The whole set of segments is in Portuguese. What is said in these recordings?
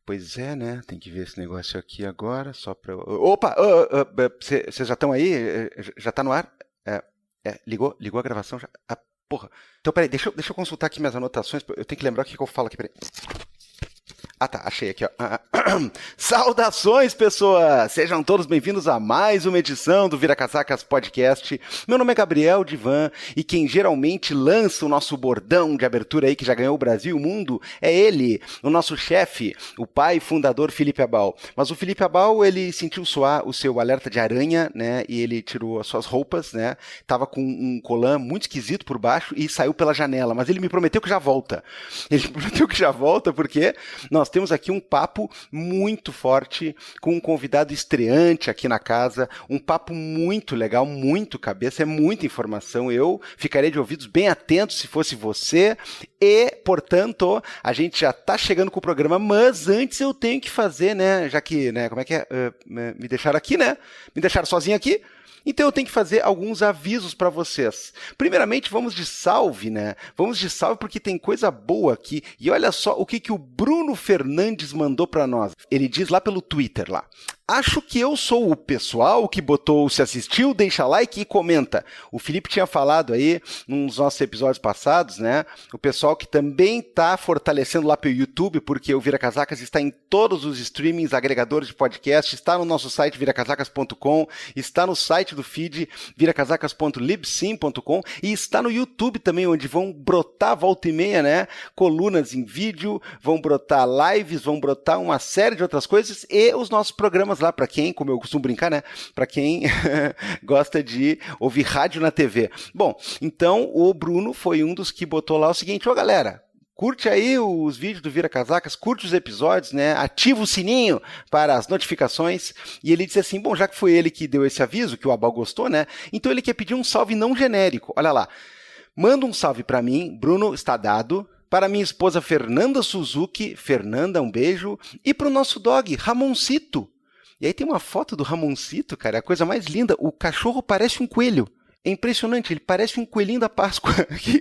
Pois é, né? Tem que ver esse negócio aqui agora, só pra... Opa! Vocês já estão aí? Já tá no ar? Ligou a gravação já? Ah, porra. Então, peraí, deixa eu consultar aqui minhas anotações. Eu tenho que lembrar o que eu falo aqui, peraí. Ah, tá, achei aqui, ó. Saudações, pessoas! Sejam todos bem-vindos a mais uma edição do Vira Casacas Podcast. Meu nome é Gabriel Divan e quem geralmente lança o nosso bordão de abertura aí que já ganhou o Brasil e o mundo é ele, o nosso chefe, o pai fundador Felipe Abal. Mas o Felipe Abal, ele sentiu soar o seu alerta de aranha, né, e ele tirou as suas roupas, né, tava com um colã muito esquisito por baixo e saiu pela janela, mas ele me prometeu que já volta. Ele prometeu que já volta porque nós temos aqui um papo muito forte com um convidado estreante aqui na casa, um papo muito legal, muito cabeça, é muita informação. Eu ficaria de ouvidos bem atentos se fosse você e, portanto, a gente já está chegando com o programa, mas antes eu tenho que fazer, né, já que, né, como é que é? Me deixaram aqui, né? Me deixaram sozinho aqui. Então eu tenho que fazer alguns avisos para vocês. Primeiramente, vamos de salve, né? Vamos de salve porque tem coisa boa aqui. E olha só o que o Bruno Fernandes mandou para nós. Ele diz lá pelo Twitter, lá. Acho que eu sou o pessoal que botou se assistiu, deixa like e comenta. O Felipe tinha falado aí nos nossos episódios passados, né? O pessoal que também está fortalecendo lá pelo YouTube, porque o Vira Casacas está em todos os streamings, agregadores de podcast, está no nosso site viracasacas.com, está no site do feed viracasacas.libsyn.com e está no YouTube também, onde vão brotar volta e meia, né? Colunas em vídeo, vão brotar lives, vão brotar uma série de outras coisas e os nossos programas lá para quem, como eu costumo brincar, né? Para quem gosta de ouvir rádio na TV. Bom, então o Bruno foi um dos que botou lá o seguinte, galera, curte aí os vídeos do Vira Casacas, curte os episódios, né? Ativa o sininho para as notificações. E ele disse assim, bom, já que foi ele que deu esse aviso, que o Abal gostou, né? Então ele quer pedir um salve não genérico. Olha lá. Manda um salve para mim, Bruno está dado. Para minha esposa Fernanda Suzuki, Fernanda, um beijo. E para o nosso dog, Ramoncito. E aí tem uma foto do Ramoncito, cara, é a coisa mais linda. O cachorro parece um coelho. É impressionante, ele parece um coelhinho da Páscoa,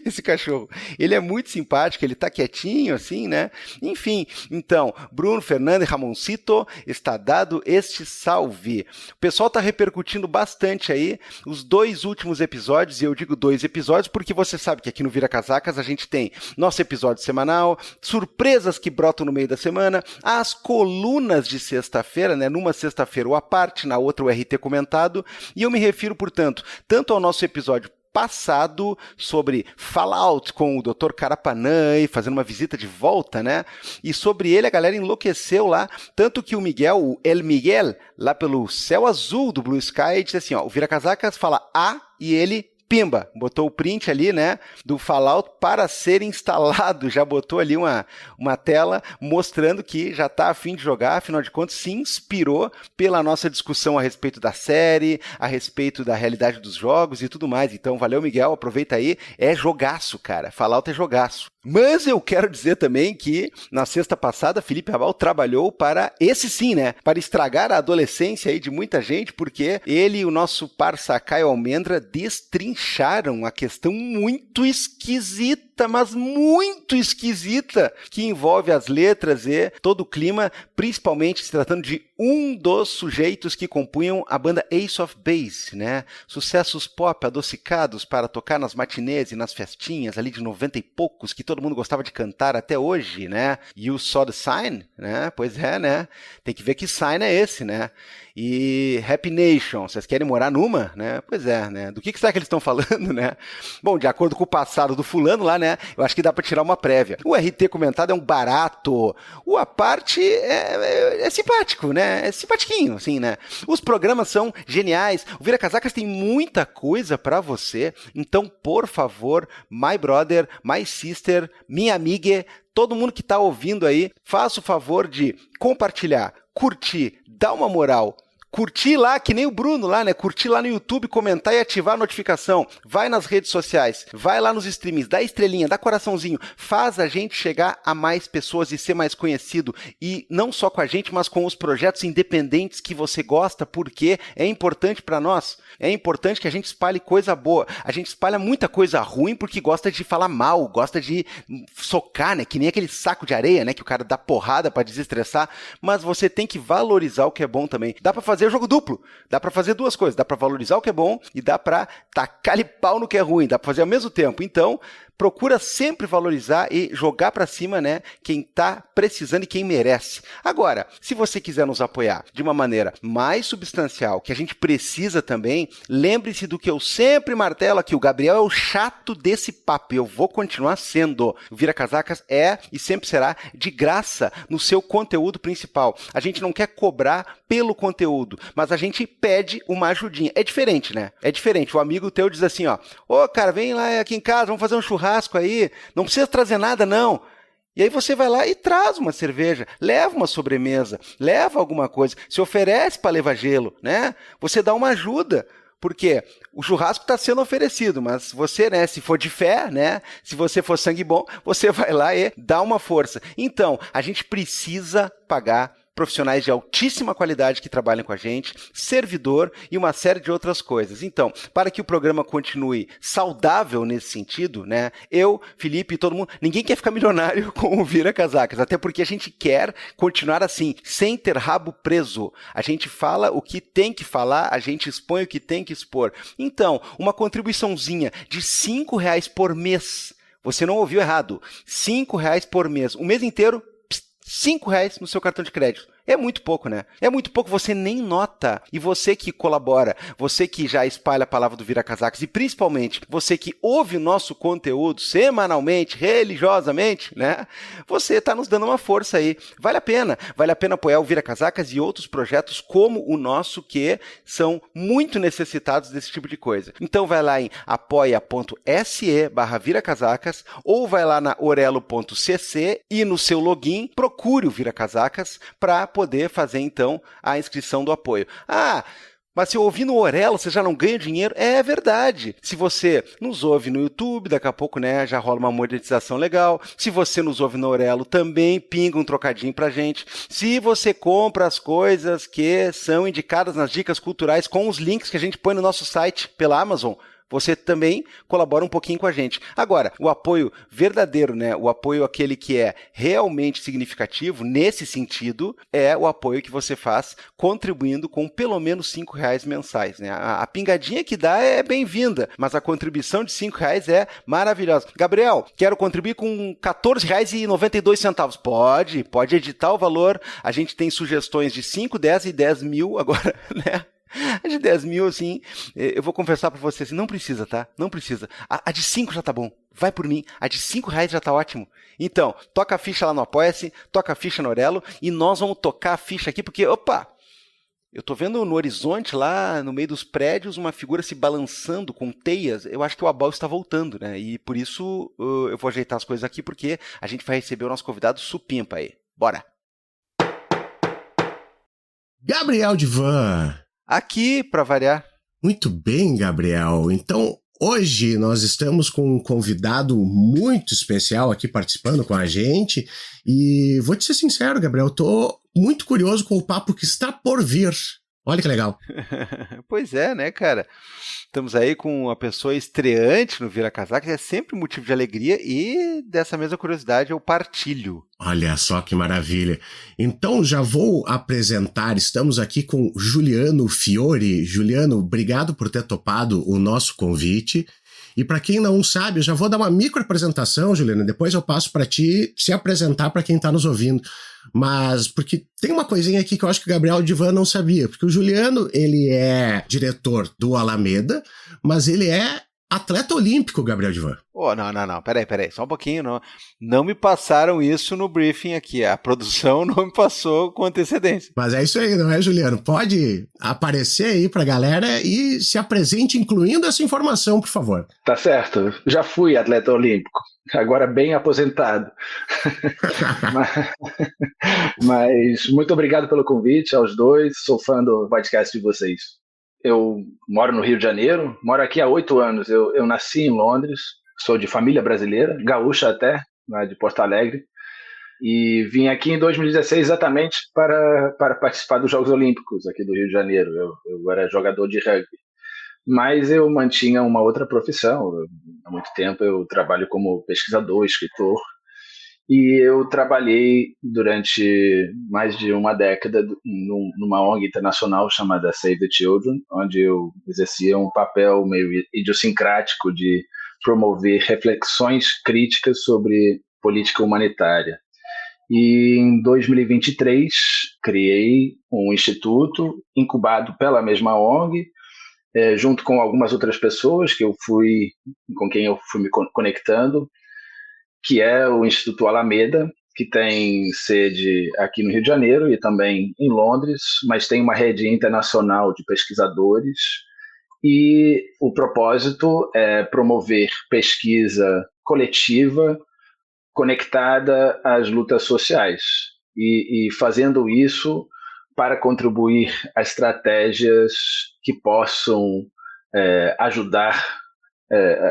esse cachorro. Ele é muito simpático, ele tá quietinho, assim, né? Enfim, então, Bruno, Fernando e Ramoncito, está dado este salve. O pessoal tá repercutindo bastante aí os 2 últimos episódios, e eu digo 2 episódios porque você sabe que aqui no Vira Casacas a gente tem nosso episódio semanal, surpresas que brotam no meio da semana, as colunas de sexta-feira, né? Numa sexta-feira o à parte, na outra o RT comentado, e eu me refiro, portanto, tanto ao nosso episódio passado sobre Fallout com o Dr. Carapanã, fazendo uma visita de volta, né? E sobre ele a galera enlouqueceu lá, tanto que o Miguel, o El Miguel, lá pelo céu azul do Blue Sky, disse assim, o Vira Casacas fala A e ele pimba, botou o print ali, né, do Fallout para ser instalado, já botou ali uma tela mostrando que já está a fim de jogar, afinal de contas se inspirou pela nossa discussão a respeito da série, a respeito da realidade dos jogos e tudo mais, então valeu Miguel, aproveita aí, é jogaço, cara, Fallout é jogaço. Mas eu quero dizer também que na sexta passada Felipe Abal trabalhou para esse sim, né? Para estragar a adolescência aí de muita gente, porque ele e o nosso parça Caio Almendra destrincharam a questão muito esquisita, mas muito esquisita, que envolve as letras e todo o clima, principalmente se tratando de um dos sujeitos que compunham a banda Ace of Base, né? Sucessos pop adocicados para tocar nas matinês e nas festinhas ali de 90 e poucos, que todo mundo gostava de cantar até hoje, né? You Saw the Sign, né? Pois é, né? Tem que ver que sign é esse, né? E Happy Nation, vocês querem morar numa, né? Pois é, né? Do que será que eles estão falando, né? Bom, de acordo com o passado do fulano lá, né? Eu acho que dá para tirar uma prévia. O RT comentado é um barato. O à parte é simpático, né? É simpatiquinho, assim, né? Os programas são geniais. O Vira Casacas tem muita coisa para você. Então, por favor, my brother, my sister, minha amiga, todo mundo que está ouvindo aí, faça o favor de compartilhar, curtir, dar uma moral, curtir lá, que nem o Bruno lá, né? Curtir lá no YouTube, comentar e ativar a notificação. Vai nas redes sociais, vai lá nos streamings, dá estrelinha, dá coraçãozinho. Faz a gente chegar a mais pessoas e ser mais conhecido. E não só com a gente, mas com os projetos independentes que você gosta, porque é importante para nós. É importante que a gente espalhe coisa boa. A gente espalha muita coisa ruim porque gosta de falar mal, gosta de socar, né? Que nem aquele saco de areia, né? Que o cara dá porrada para desestressar. Mas você tem que valorizar o que é bom também. Dá para fazer jogo duplo. Dá para fazer duas coisas. Dá para valorizar o que é bom e dá para tacar-lhe pau no que é ruim. Dá para fazer ao mesmo tempo. Então, procura sempre valorizar e jogar para cima, né, quem está precisando e quem merece. Agora, se você quiser nos apoiar de uma maneira mais substancial, que a gente precisa também, lembre-se do que eu sempre martelo aqui, o Gabriel é o chato desse papo, e eu vou continuar sendo. O Vira Casacas é e sempre será de graça no seu conteúdo principal. A gente não quer cobrar pelo conteúdo, mas a gente pede uma ajudinha. É diferente, né? É diferente. O amigo teu diz assim, ó, ô, cara, vem lá aqui em casa, vamos fazer um churrasco aí, não precisa trazer nada, não. E aí você vai lá e traz uma cerveja, leva uma sobremesa, leva alguma coisa, se oferece para levar gelo, né? Você dá uma ajuda, porque o churrasco está sendo oferecido, mas você, né, se for de fé, né, se você for sangue bom, você vai lá e dá uma força. Então, a gente precisa pagar profissionais de altíssima qualidade que trabalham com a gente, servidor e uma série de outras coisas. Então, para que o programa continue saudável nesse sentido, né, eu, Felipe e todo mundo, ninguém quer ficar milionário com o Vira Casacas, até porque a gente quer continuar assim, sem ter rabo preso. A gente fala o que tem que falar, a gente expõe o que tem que expor. Então, uma contribuiçãozinha de R$5 por mês, você não ouviu errado, R$5 por mês, um mês inteiro, R$5 no seu cartão de crédito. É muito pouco, né? É muito pouco, você nem nota. E você que colabora, você que já espalha a palavra do Vira Casacas e principalmente você que ouve o nosso conteúdo semanalmente, religiosamente, né? Você está nos dando uma força aí. Vale a pena apoiar o Vira Casacas e outros projetos como o nosso que são muito necessitados desse tipo de coisa. Então vai lá em apoia.se/viracasacas ou vai lá na orelo.cc e no seu login procure o Vira Casacas para poder fazer, então, a inscrição do apoio. Ah, mas se eu ouvir no Orelo, você já não ganha dinheiro? É verdade. Se você nos ouve no YouTube, daqui a pouco, né, já rola uma monetização legal. Se você nos ouve no Orelo, também pinga um trocadinho pra gente. Se você compra as coisas que são indicadas nas dicas culturais com os links que a gente põe no nosso site pela Amazon, você também colabora um pouquinho com a gente. Agora, o apoio verdadeiro, né? O apoio aquele que é realmente significativo, nesse sentido, é o apoio que você faz contribuindo com pelo menos R$5 mensais, né? A pingadinha que dá é bem-vinda, mas a contribuição de R$5 é maravilhosa. Gabriel, quero contribuir com R$14,92. Pode editar o valor. A gente tem sugestões de 5, 10 e 10 mil agora, né? A de 10 mil, assim, eu vou confessar para você, assim, não precisa, tá? Não precisa. A de 5 já tá bom. Vai por mim. A de R$5 já tá ótimo. Então, toca a ficha lá no Apoia-se, toca a ficha no Orelo e nós vamos tocar a ficha aqui porque, opa, eu tô vendo no horizonte lá, no meio dos prédios, uma figura se balançando com teias. Eu acho que o Abal está voltando, né? E por isso eu vou ajeitar as coisas aqui porque a gente vai receber o nosso convidado supimpa aí. Bora! Gabriel Divan. Aqui, para variar. Muito bem, Gabriel. Então, hoje nós estamos com um convidado muito especial aqui participando com a gente. E vou te ser sincero, Gabriel, tô muito curioso com o papo que está por vir. Olha que legal. Pois é, né, cara? Estamos aí com uma pessoa estreante no Vira Casacas, é sempre motivo de alegria e dessa mesma curiosidade eu partilho. Olha só que maravilha. Então já vou apresentar, estamos aqui com Juliano Fiore. Juliano, obrigado por ter topado o nosso convite. E para quem não sabe, eu já vou dar uma micro apresentação, Juliano, depois eu passo para ti se apresentar para quem está nos ouvindo. Mas, porque tem uma coisinha aqui que eu acho que o Gabriel Divan não sabia, porque o Juliano, ele é diretor do Alameda, mas ele é atleta olímpico, Gabriel Divan. Oh, não, peraí, só um pouquinho, não me passaram isso no briefing aqui, a produção não me passou com antecedência. Mas é isso aí, não é, Juliano? Pode aparecer aí pra galera e se apresente incluindo essa informação, por favor. Tá certo, já fui atleta olímpico, agora bem aposentado. Mas muito obrigado pelo convite aos dois, sou fã do podcast de vocês. Eu moro no Rio de Janeiro, moro aqui há 8 anos, eu nasci em Londres, sou de família brasileira, gaúcha até, lá de Porto Alegre, e vim aqui em 2016 exatamente para participar dos Jogos Olímpicos aqui do Rio de Janeiro. Eu era jogador de rugby, mas eu mantinha uma outra profissão. Há muito tempo eu trabalho como pesquisador, escritor, e eu trabalhei durante mais de uma década numa ONG internacional chamada Save the Children, onde eu exercia um papel meio idiosincrático de promover reflexões críticas sobre política humanitária. E em 2023 criei um instituto incubado pela mesma ONG, junto com algumas outras pessoas com quem eu fui me conectando, que é o Instituto Alameda, que tem sede aqui no Rio de Janeiro e também em Londres, mas tem uma rede internacional de pesquisadores, e o propósito é promover pesquisa coletiva conectada às lutas sociais e fazendo isso para contribuir a estratégias que possam ajudar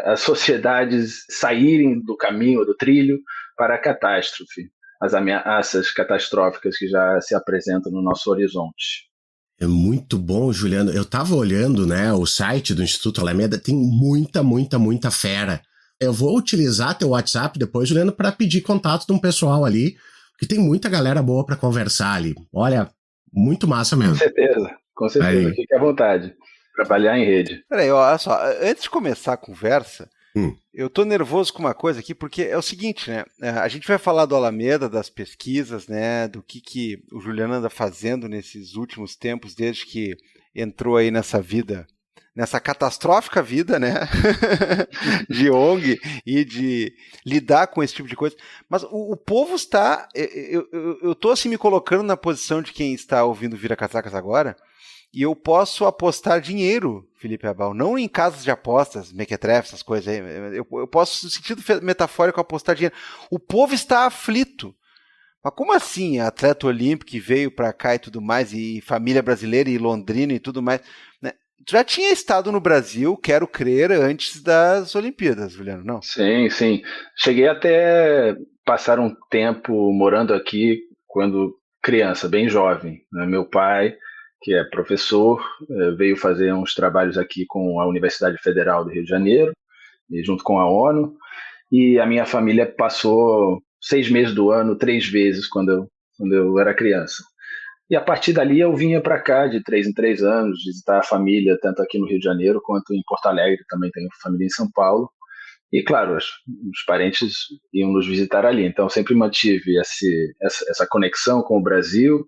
as sociedades saírem do caminho, do trilho, para a catástrofe, as ameaças catastróficas que já se apresentam no nosso horizonte. É muito bom, Juliano. Eu estava olhando, né, o site do Instituto Alameda, tem muita fera. Eu vou utilizar teu WhatsApp depois, Juliano, para pedir contato de um pessoal ali, que tem muita galera boa para conversar ali. Olha, muito massa mesmo. Com certeza. Aí. Fique à vontade. Trabalhar em rede. Peraí, olha só, antes de começar a conversa, eu tô nervoso com uma coisa aqui, porque é o seguinte, né? A gente vai falar do Alameda, das pesquisas, né? Do que o Juliano anda fazendo nesses últimos tempos, desde que entrou aí nessa vida, nessa catastrófica vida, né? de ONG e de lidar com esse tipo de coisa. Mas o povo está... Eu tô assim me colocando na posição de quem está ouvindo Vira Casacas agora, e eu posso apostar dinheiro, Felipe Abal, não em casas de apostas, mequetrefe, essas coisas aí. Eu posso, no sentido metafórico, apostar dinheiro. O povo está aflito. Mas como assim? Atleta olímpico que veio para cá e tudo mais, e família brasileira e londrina e tudo mais. Né? Tu já tinha estado no Brasil, quero crer, antes das Olimpíadas, Juliano, não? Sim. Cheguei até passar um tempo morando aqui quando criança, bem jovem. Né? Meu pai, que é professor, veio fazer uns trabalhos aqui com a Universidade Federal do Rio de Janeiro, e junto com a ONU, e a minha família passou 6 meses do ano, 3 vezes, quando eu era criança. E a partir dali eu vinha para cá de 3 em 3 anos, visitar a família, tanto aqui no Rio de Janeiro quanto em Porto Alegre, também tenho família em São Paulo. E, claro, os parentes iam nos visitar ali. Então, eu sempre mantive essa conexão com o Brasil,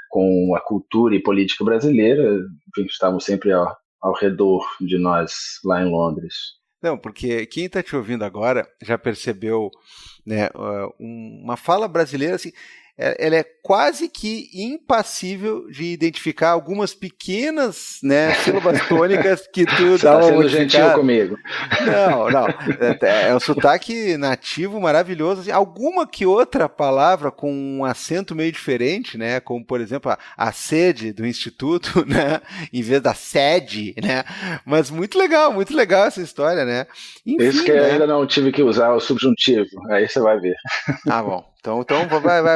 com a cultura e política brasileira, enfim, estavam sempre ao redor de nós lá em Londres. Não, porque quem está te ouvindo agora já percebeu, né, uma fala brasileira assim, ela é quase que impassível de identificar algumas pequenas, né, sílabas tônicas que tu dá uma sendo gentil comigo. Não. É um sotaque nativo maravilhoso. Assim, alguma que outra palavra com um acento meio diferente, né, como, por exemplo, a sede do instituto, né, em vez da sede, né, mas muito legal essa história, né. Enfim, isso que né? Ainda não tive que usar o subjuntivo, aí você vai ver. Ah, bom. Então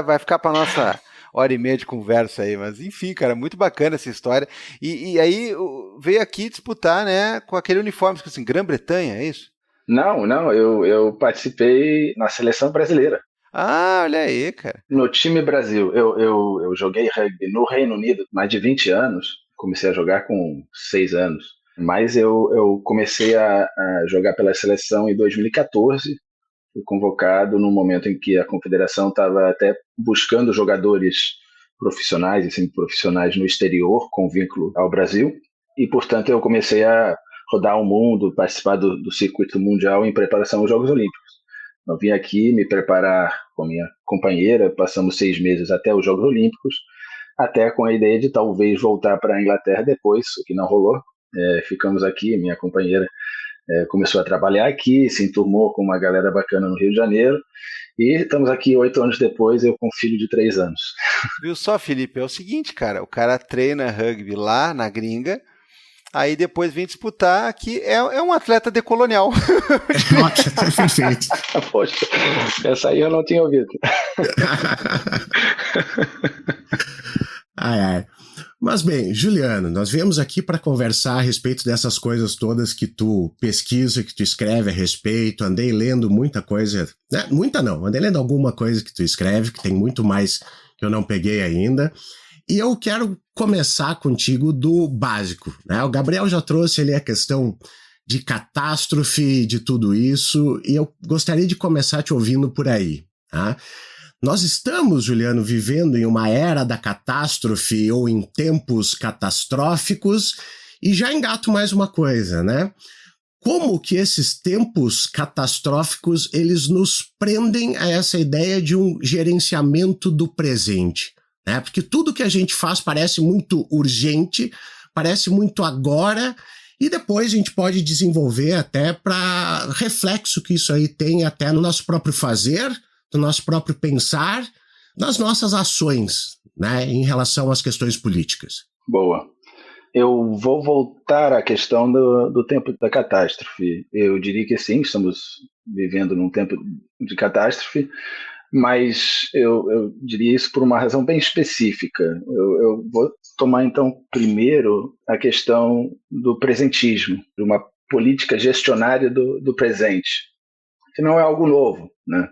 vai ficar para nossa 1h30 de conversa aí, mas enfim, cara, muito bacana essa história. E aí veio aqui disputar, né, com aquele uniforme, assim, Grã-Bretanha, é isso? Não, eu participei na seleção brasileira. Ah, olha aí, cara. No time Brasil, eu joguei rugby no Reino Unido mais de 20 anos, comecei a jogar com 6 anos, mas eu comecei a jogar pela seleção em 2014, fui convocado no momento em que a confederação estava até buscando jogadores profissionais e semiprofissionais no exterior com vínculo ao Brasil, e portanto eu comecei a rodar o mundo, participar do circuito mundial em preparação aos Jogos Olímpicos. Eu vim aqui me preparar com a minha companheira, passamos 6 meses até os Jogos Olímpicos, até com a ideia de talvez voltar para a Inglaterra depois, o que não rolou. Ficamos aqui, minha companheira começou a trabalhar aqui, se enturmou com uma galera bacana no Rio de Janeiro, e estamos aqui 8 anos depois, eu com um filho de 3 anos. Viu só, Felipe? É o seguinte, cara, o cara treina rugby lá na gringa, aí depois vem disputar aqui, é um atleta decolonial. Nossa, perfeito. Poxa, essa aí eu não tinha ouvido. Ai. Mas bem, Juliano, nós viemos aqui para conversar a respeito dessas coisas todas que tu pesquisa, que tu escreve a respeito. Andei lendo muita coisa, né? Muita não, andei lendo alguma coisa que tu escreve, que tem muito mais que eu não peguei ainda. E eu quero começar contigo do básico, né? O Gabriel já trouxe ali a questão de catástrofe, de tudo isso, e eu gostaria de começar te ouvindo por aí, tá? Nós estamos, Juliano, vivendo em uma era da catástrofe ou em tempos catastróficos, e já engato mais uma coisa, né? Como que esses tempos catastróficos, eles nos prendem a essa ideia de um gerenciamento do presente, né? Porque tudo que a gente faz parece muito urgente, parece muito agora, e depois a gente pode desenvolver até para reflexo que isso aí tem até no nosso próprio fazer, do nosso próprio pensar, das nossas ações, né, em relação às questões políticas. Boa. Eu vou voltar à questão do tempo da catástrofe. Eu diria que sim, estamos vivendo num tempo de catástrofe, mas eu diria isso por uma razão bem específica. Eu vou tomar, então, primeiro a questão do presentismo, de uma política gestionária do presente, que não é algo novo, né?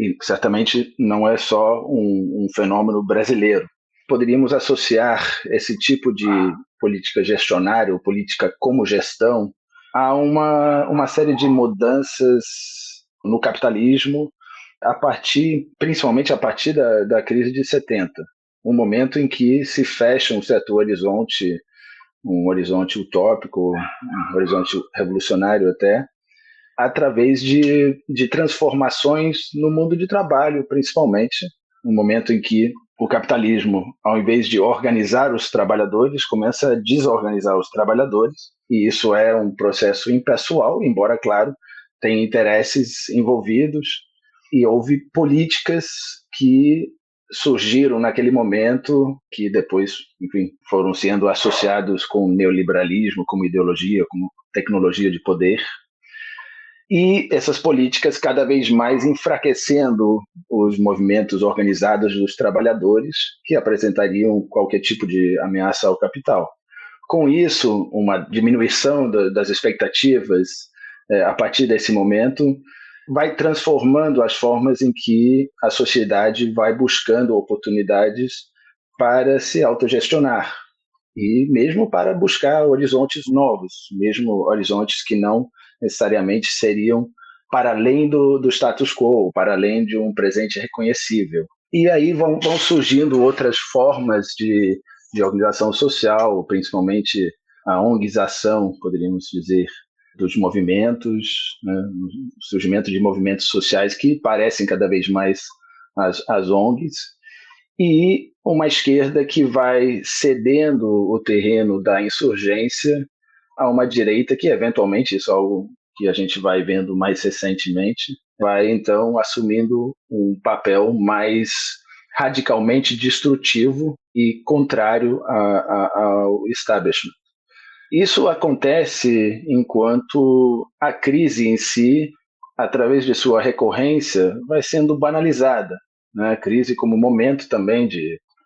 E certamente não é só um fenômeno brasileiro. Poderíamos associar esse tipo de política gestionária, ou política como gestão, a uma série de mudanças no capitalismo, principalmente a partir da crise de 70, um momento em que se fecha um certo horizonte, um horizonte utópico, um horizonte revolucionário até, através de transformações no mundo de trabalho, principalmente, um momento em que o capitalismo, ao invés de organizar os trabalhadores, começa a desorganizar os trabalhadores, e isso é um processo impessoal, embora, claro, tenha interesses envolvidos, e houve políticas que surgiram naquele momento, que depois, enfim, foram sendo associados com o neoliberalismo como ideologia, como tecnologia de poder, e essas políticas cada vez mais enfraquecendo os movimentos organizados dos trabalhadores que apresentariam qualquer tipo de ameaça ao capital. Com isso, uma diminuição das expectativas a partir desse momento vai transformando as formas em que a sociedade vai buscando oportunidades para se autogestionar e mesmo para buscar horizontes novos, mesmo horizontes que não necessariamente seriam para além do status quo, para além de um presente reconhecível. E aí vão surgindo outras formas de organização social, principalmente a onguização, poderíamos dizer, dos movimentos, né? O surgimento de movimentos sociais que parecem cada vez mais as ONGs, e uma esquerda que vai cedendo o terreno da insurgência a uma direita que, eventualmente, isso é algo que a gente vai vendo mais recentemente, vai, então, assumindo um papel mais radicalmente destrutivo e contrário ao establishment. Isso acontece enquanto a crise em si, através de sua recorrência, vai sendo banalizada, né? A crise como momento também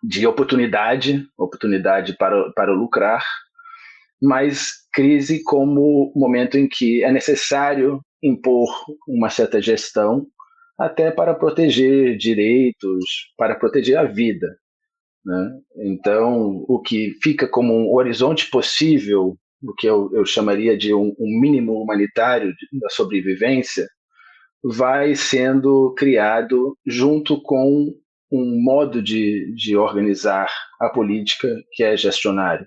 de oportunidade para lucrar, mas crise como momento em que é necessário impor uma certa gestão até para proteger direitos, para proteger a vida, né? Então, o que fica como um horizonte possível, o que eu chamaria de um mínimo humanitário da sobrevivência, vai sendo criado junto com um modo de organizar a política que é gestionário.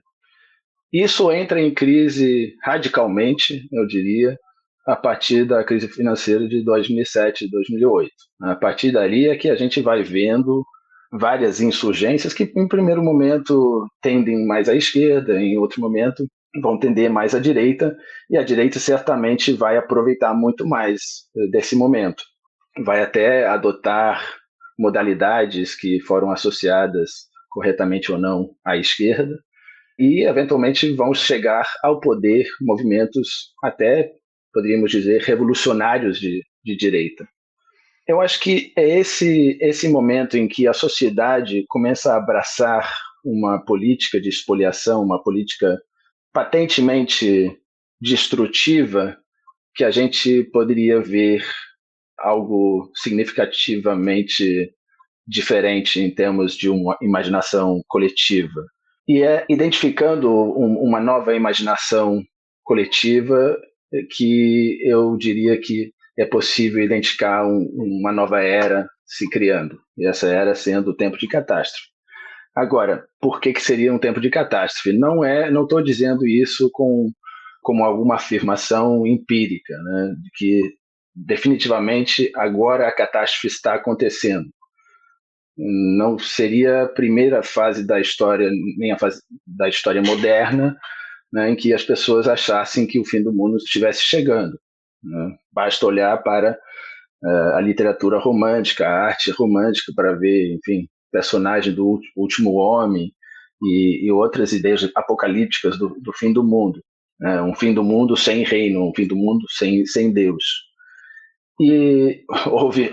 Isso entra em crise radicalmente, eu diria, a partir da crise financeira de 2007 e 2008. A partir dali é que a gente vai vendo várias insurgências que, em primeiro momento, tendem mais à esquerda, em outro momento, vão tender mais à direita, e a direita certamente vai aproveitar muito mais desse momento. Vai até adotar modalidades que foram associadas, corretamente ou não, à esquerda, e eventualmente vão chegar ao poder movimentos até, poderíamos dizer, revolucionários de direita. Eu acho que é esse momento em que a sociedade começa a abraçar uma política de expoliação, uma política patentemente destrutiva, que a gente poderia ver algo significativamente diferente em termos de uma imaginação coletiva. E é identificando uma nova imaginação coletiva que eu diria que é possível identificar uma nova era se criando, e essa era sendo o tempo de catástrofe. Agora, por que seria um tempo de catástrofe? Não estou dizendo isso como alguma afirmação empírica, né, de que definitivamente agora a catástrofe está acontecendo. Não seria a primeira fase da história, nem a fase da história moderna, né, em que as pessoas achassem que o fim do mundo estivesse chegando. Né? Basta olhar para a literatura romântica, a arte romântica, para ver, enfim, personagem do Último Homem e outras ideias apocalípticas do fim do mundo. Né? Um fim do mundo sem reino, um fim do mundo sem Deus. E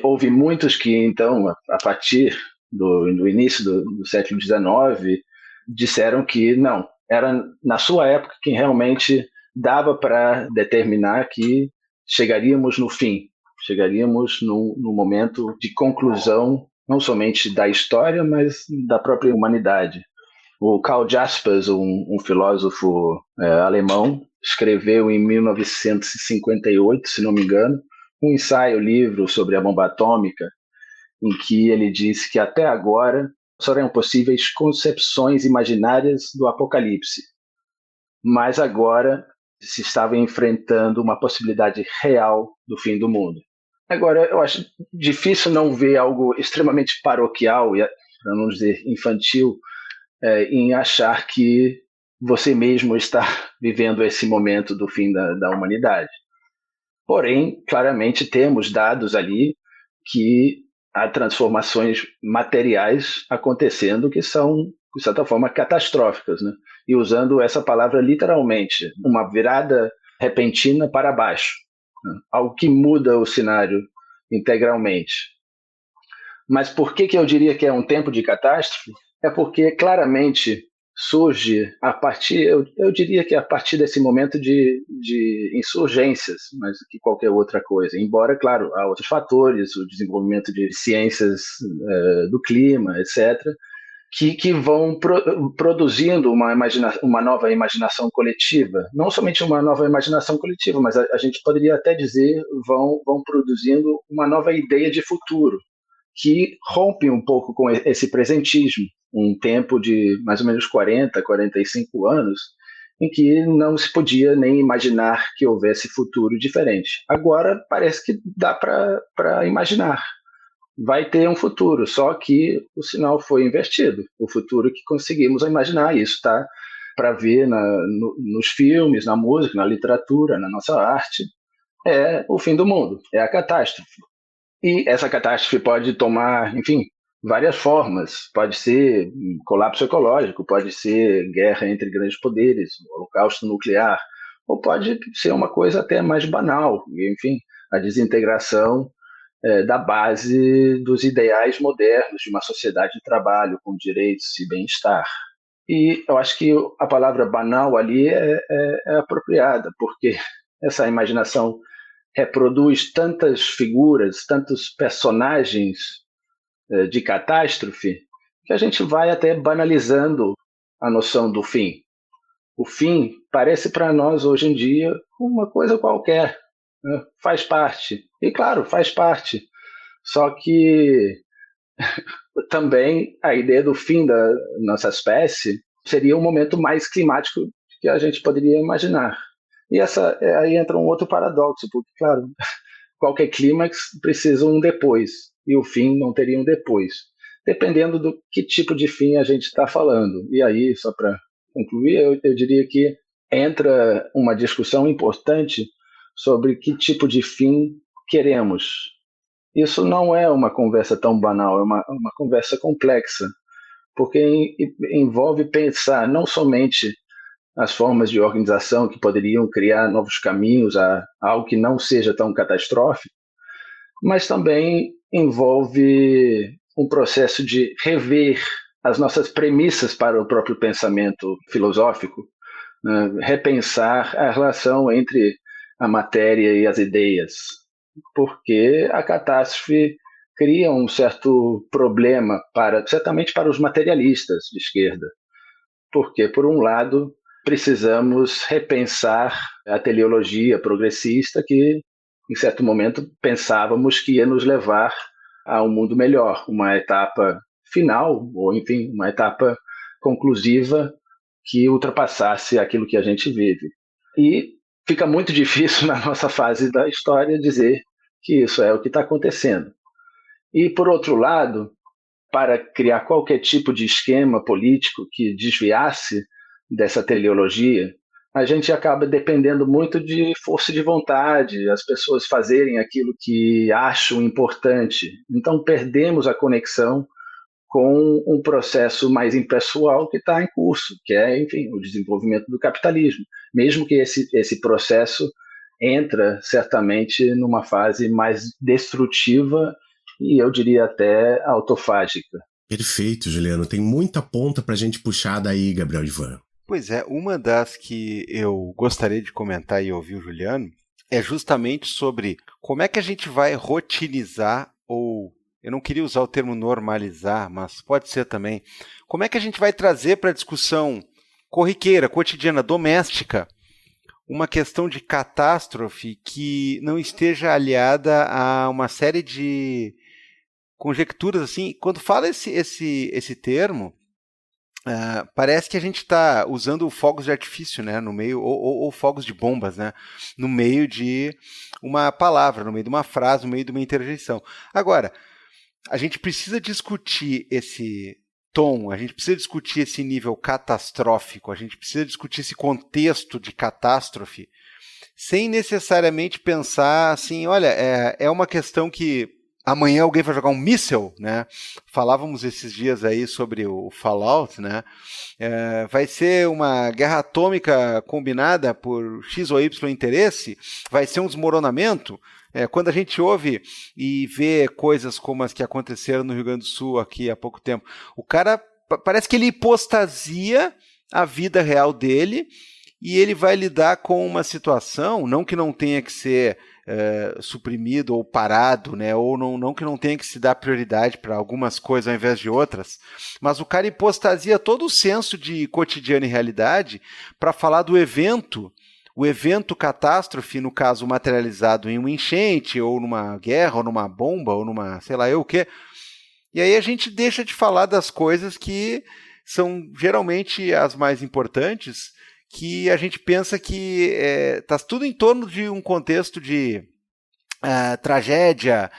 houve muitos que, então, a partir do início do século XIX, disseram que não, era na sua época que realmente dava para determinar que chegaríamos no fim, chegaríamos no momento de conclusão, não somente da história, mas da própria humanidade. O Karl Jaspers, um filósofo alemão, escreveu em 1958, se não me engano, um ensaio-livro sobre a bomba atômica, em que ele disse que até agora só eram possíveis concepções imaginárias do apocalipse, mas agora se estava enfrentando uma possibilidade real do fim do mundo. Agora, eu acho difícil não ver algo extremamente paroquial, para não dizer infantil, em achar que você mesmo está vivendo esse momento do fim da humanidade. Porém, claramente temos dados ali que há transformações materiais acontecendo que são, de certa forma, catastróficas, né? E usando essa palavra literalmente, uma virada repentina para baixo, né? Algo que muda o cenário integralmente. Mas por que eu diria que é um tempo de catástrofe? É porque claramente surge a partir, eu diria que a partir desse momento de insurgências, mais do que qualquer outra coisa. Embora, claro, há outros fatores, o desenvolvimento de ciências do clima, etc., que vão produzindo uma nova imaginação coletiva. Não somente uma nova imaginação coletiva, mas a gente poderia até dizer vão produzindo uma nova ideia de futuro, que rompe um pouco com esse presentismo, um tempo de mais ou menos 40, 45 anos, em que não se podia nem imaginar que houvesse futuro diferente. Agora parece que dá para imaginar. Vai ter um futuro, só que o sinal foi invertido. O futuro que conseguimos imaginar, isso está para ver nos filmes, na música, na literatura, na nossa arte, é o fim do mundo, é a catástrofe. E essa catástrofe pode tomar, enfim, várias formas. Pode ser colapso ecológico, pode ser guerra entre grandes poderes, holocausto nuclear, ou pode ser uma coisa até mais banal, enfim, a desintegração da base dos ideais modernos de uma sociedade de trabalho com direitos e bem-estar. E eu acho que a palavra banal ali é apropriada, porque essa imaginação reproduz tantas figuras, tantos personagens de catástrofe, que a gente vai até banalizando a noção do fim. O fim parece para nós hoje em dia uma coisa qualquer, né? Faz parte. E claro, faz parte. Só que também a ideia do fim da nossa espécie seria um momento mais climático que a gente poderia imaginar. E aí entra um outro paradoxo, porque, claro, qualquer clímax precisa um depois, e o fim não teria um depois, dependendo do que tipo de fim a gente está falando. E aí, só para concluir, eu diria que entra uma discussão importante sobre que tipo de fim queremos. Isso não é uma conversa tão banal, é uma conversa complexa, porque envolve pensar não somente as formas de organização que poderiam criar novos caminhos a algo que não seja tão catastrófico, mas também envolve um processo de rever as nossas premissas para o próprio pensamento filosófico, né? Repensar a relação entre a matéria e as ideias, porque a catástrofe cria um certo problema certamente para os materialistas de esquerda, porque, por um lado, precisamos repensar a teleologia progressista que, em certo momento, pensávamos que ia nos levar a um mundo melhor, uma etapa final, ou, enfim, uma etapa conclusiva que ultrapassasse aquilo que a gente vive. E fica muito difícil na nossa fase da história dizer que isso é o que está acontecendo. E, por outro lado, para criar qualquer tipo de esquema político que desviasse dessa teleologia, a gente acaba dependendo muito de força de vontade, as pessoas fazerem aquilo que acham importante. Então, perdemos a conexão com um processo mais impessoal que está em curso, que é, enfim, o desenvolvimento do capitalismo. Mesmo que esse processo entra certamente numa fase mais destrutiva e eu diria até autofágica. Perfeito, Juliano. Tem muita ponta para a gente puxar daí, Gabriel Ivan. Pois é, uma das que eu gostaria de comentar e ouvir o Juliano é justamente sobre como é que a gente vai rotinizar, ou eu não queria usar o termo normalizar, mas pode ser também, como é que a gente vai trazer para a discussão corriqueira, cotidiana, doméstica, uma questão de catástrofe que não esteja aliada a uma série de conjecturas assim. Quando fala esse termo, parece que a gente está usando fogos de artifício, né, no meio, ou fogos de bombas, né, no meio de uma palavra, no meio de uma frase, no meio de uma interjeição. Agora, a gente precisa discutir esse tom, a gente precisa discutir esse nível catastrófico, a gente precisa discutir esse contexto de catástrofe, sem necessariamente pensar assim, olha, é uma questão que amanhã alguém vai jogar um míssel, né? Falávamos esses dias aí sobre o Fallout, né? Vai ser uma guerra atômica combinada por X ou Y interesse? Vai ser um desmoronamento? Quando a gente ouve e vê coisas como as que aconteceram no Rio Grande do Sul aqui há pouco tempo, o cara parece que ele hipostasia a vida real dele e ele vai lidar com uma situação, não que não tenha que ser suprimido ou parado, né? Ou não que não tenha que se dar prioridade para algumas coisas ao invés de outras, mas o cara hipostasia todo o senso de cotidiano e realidade para falar do evento, o evento catástrofe, no caso materializado em uma enchente, ou numa guerra, ou numa bomba, ou numa sei lá eu o quê. E aí a gente deixa de falar das coisas que são geralmente as mais importantes, que a gente pensa que está tudo em torno de um contexto de tragédia,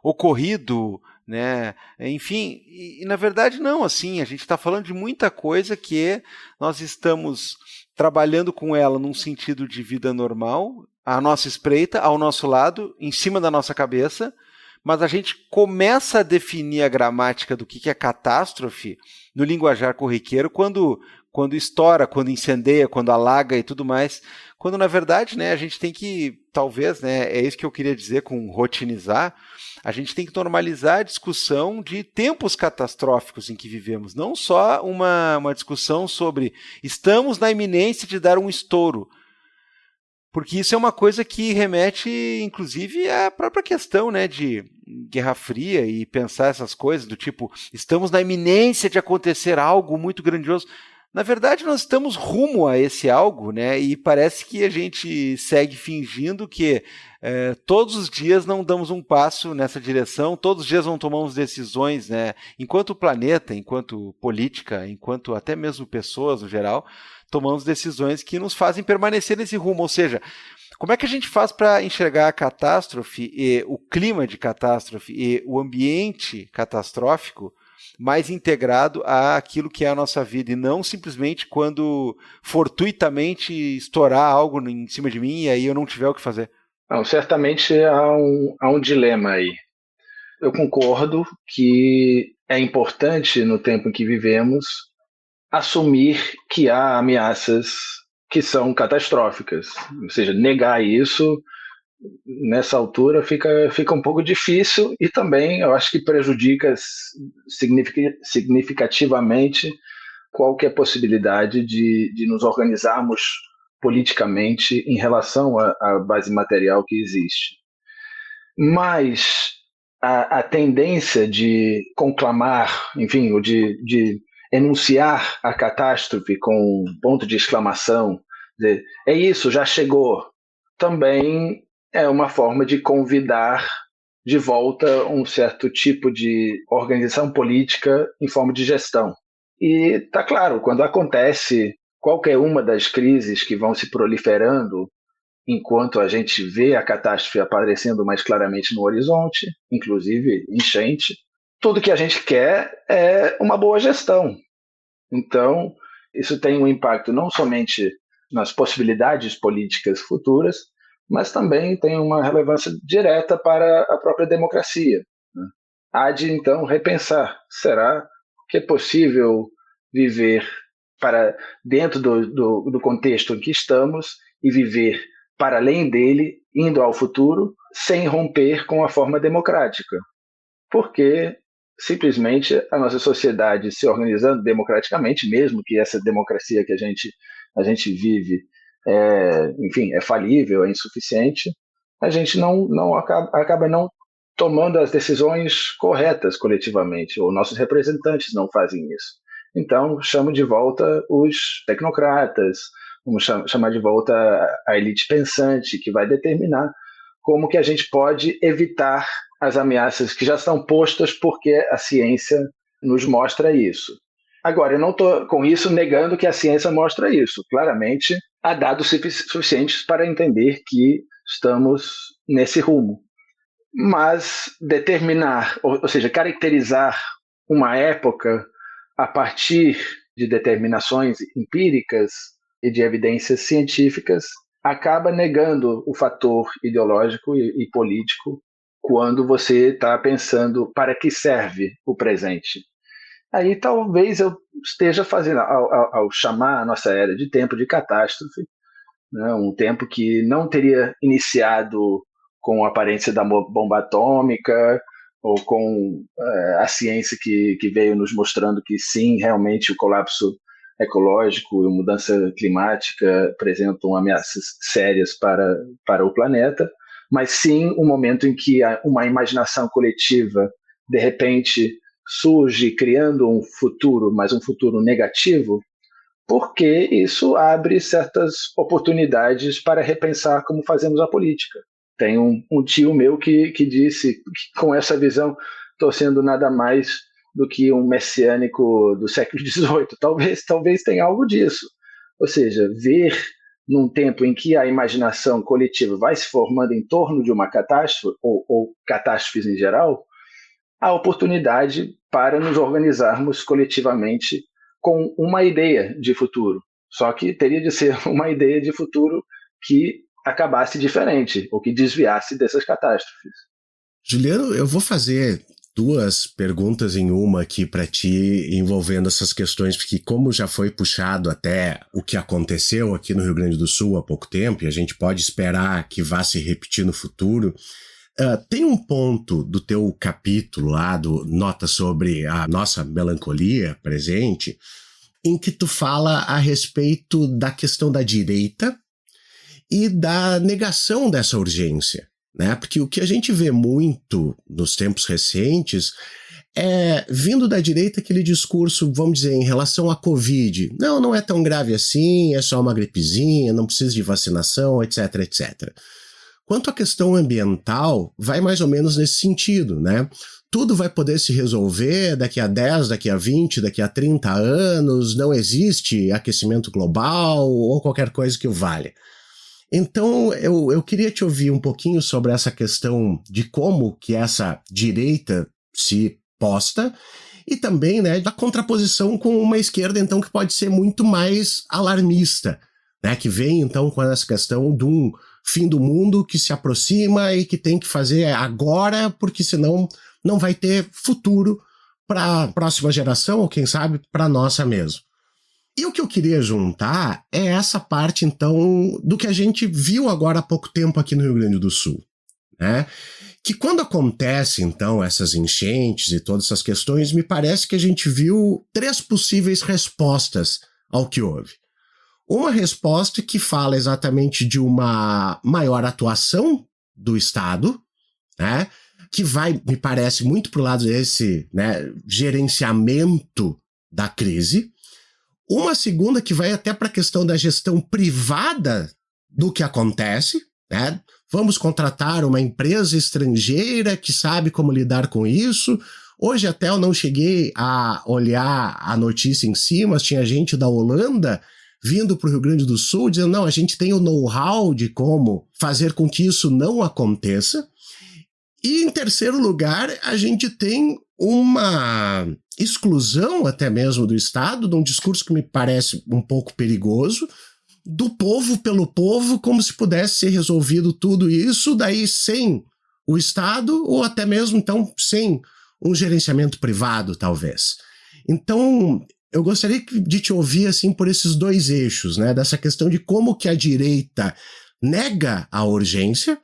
ocorrido, né? Enfim, e na verdade não, assim, a gente está falando de muita coisa que nós estamos trabalhando com ela num sentido de vida normal, à nossa espreita, ao nosso lado, em cima da nossa cabeça, mas a gente começa a definir a gramática do que é catástrofe no linguajar corriqueiro quando estoura, quando incendeia, quando alaga e tudo mais, quando na verdade, né, a gente tem que, talvez, né, é isso que eu queria dizer com rotinizar, a gente tem que normalizar a discussão de tempos catastróficos em que vivemos, não só uma discussão sobre estamos na iminência de dar um estouro, porque isso é uma coisa que remete, inclusive, à própria questão, né, de Guerra Fria e pensar essas coisas do tipo, estamos na iminência de acontecer algo muito grandioso. Na verdade, nós estamos rumo a esse algo, né? E parece que a gente segue fingindo que todos os dias não damos um passo nessa direção, todos os dias não tomamos decisões, né? Enquanto planeta, enquanto política, enquanto até mesmo pessoas no geral, tomamos decisões que nos fazem permanecer nesse rumo. Ou seja, como é que a gente faz para enxergar a catástrofe e o clima de catástrofe e o ambiente catastrófico mais integrado àquilo que é a nossa vida, e não simplesmente quando fortuitamente estourar algo em cima de mim e aí eu não tiver o que fazer? Não, certamente há um dilema aí. Eu concordo que é importante, no tempo em que vivemos, assumir que há ameaças que são catastróficas. Ou seja, negar isso, nessa altura, fica um pouco difícil e também eu acho que prejudica significativamente qualquer possibilidade de nos organizarmos politicamente em relação à base material que existe. Mas a tendência de conclamar, enfim, ou de enunciar a catástrofe com um ponto de exclamação, dizer, é isso, já chegou, também é uma forma de convidar de volta um certo tipo de organização política em forma de gestão. E está claro, quando acontece qualquer uma das crises que vão se proliferando enquanto a gente vê a catástrofe aparecendo mais claramente no horizonte, inclusive enchente, tudo que a gente quer é uma boa gestão. Então, isso tem um impacto não somente nas possibilidades políticas futuras, mas também tem uma relevância direta para a própria democracia. Há de, então, repensar, será que é possível viver dentro do contexto em que estamos e viver para além dele, indo ao futuro, sem romper com a forma democrática? Porque simplesmente a nossa sociedade se organizando democraticamente, mesmo que essa democracia que a gente vive enfim, é falível, é insuficiente, a gente acaba não tomando as decisões corretas coletivamente, ou nossos representantes não fazem isso. Então, chamo de volta os tecnocratas, vamos chamar de volta a elite pensante, que vai determinar como que a gente pode evitar as ameaças que já estão postas, porque a ciência nos mostra isso. Agora, eu não estou com isso negando que a ciência mostra isso. Claramente, há dados suficientes para entender que estamos nesse rumo. Mas determinar, ou seja, caracterizar uma época a partir de determinações empíricas e de evidências científicas acaba negando o fator ideológico e político quando você está pensando para que serve o presente. Aí talvez eu esteja fazendo, ao chamar a nossa era de tempo de catástrofe, né, um tempo que não teria iniciado com a aparência da bomba atômica ou com a ciência que veio nos mostrando que sim, realmente o colapso ecológico e a mudança climática apresentam ameaças sérias para o planeta, mas sim um momento em que uma imaginação coletiva, de repente, surge criando um futuro, mas um futuro negativo, porque isso abre certas oportunidades para repensar como fazemos a política. Tem um tio meu que disse que com essa visão estou sendo nada mais do que um messiânico do século XVIII. Talvez tenha algo disso. Ou seja, ver num tempo em que a imaginação coletiva vai se formando em torno de uma catástrofe, ou catástrofes em geral, a oportunidade para nos organizarmos coletivamente com uma ideia de futuro. Só que teria de ser uma ideia de futuro que acabasse diferente, ou que desviasse dessas catástrofes. Juliano, eu vou fazer 2 perguntas em uma aqui para ti, envolvendo essas questões, porque como já foi puxado até o que aconteceu aqui no Rio Grande do Sul há pouco tempo, e a gente pode esperar que vá se repetir no futuro, tem um ponto do teu capítulo lá, do Nota sobre a nossa melancolia presente, em que tu fala a respeito da questão da direita e da negação dessa urgência, né? Porque o que a gente vê muito nos tempos recentes vindo da direita aquele discurso, vamos dizer, em relação à Covid. Não é tão grave assim, é só uma gripezinha, não precisa de vacinação, etc, etc. Quanto à questão ambiental, vai mais ou menos nesse sentido, né? Tudo vai poder se resolver daqui a 10, daqui a 20, daqui a 30 anos, não existe aquecimento global ou qualquer coisa que o valha. Então, eu queria te ouvir um pouquinho sobre essa questão de como que essa direita se posta e também, né, da contraposição com uma esquerda, então, que pode ser muito mais alarmista, né, que vem, então, com essa questão de um fim do mundo que se aproxima e que tem que fazer agora, porque senão não vai ter futuro para a próxima geração, ou quem sabe para a nossa mesmo. E o que eu queria juntar é essa parte, então, do que a gente viu agora há pouco tempo aqui no Rio Grande do Sul, né? Que quando acontece, então, essas enchentes e todas essas questões, me parece que a gente viu 3 possíveis respostas ao que houve. Uma resposta que fala exatamente de uma maior atuação do Estado, né? Que vai, me parece, muito para o lado desse, né, gerenciamento da crise. Uma segunda que vai até para a questão da gestão privada do que acontece, né? Vamos contratar uma empresa estrangeira que sabe como lidar com isso. Hoje até eu não cheguei a olhar a notícia em si, mas tinha gente da Holanda vindo para o Rio Grande do Sul dizendo, não, a gente tem o know-how de como fazer com que isso não aconteça. E em terceiro lugar, a gente tem uma exclusão até mesmo do Estado, de um discurso que me parece um pouco perigoso, do povo pelo povo, como se pudesse ser resolvido tudo isso, daí sem o Estado, ou até mesmo, então, sem um gerenciamento privado, talvez. Então, eu gostaria de te ouvir, assim, por esses 2 eixos, né, dessa questão de como que a direita nega a urgência,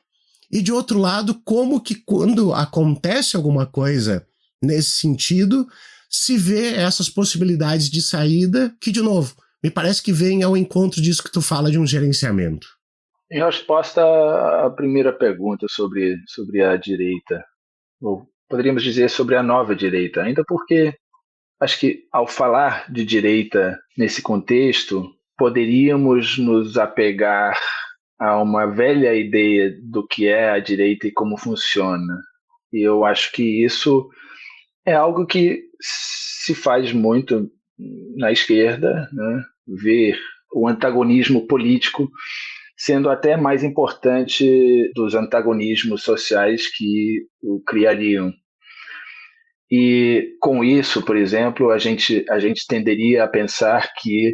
e de outro lado, como que quando acontece alguma coisa nesse sentido, se vê essas possibilidades de saída que, de novo, me parece que vem ao encontro disso que tu fala de um gerenciamento. Em resposta à primeira pergunta sobre a direita, ou poderíamos dizer sobre a nova direita, ainda porque acho que ao falar de direita nesse contexto, poderíamos nos apegar a uma velha ideia do que é a direita e como funciona. E eu acho que isso é algo que se faz muito na esquerda, né? Ver o antagonismo político sendo até mais importante dos antagonismos sociais que o criariam. E com isso, por exemplo, a gente tenderia a pensar que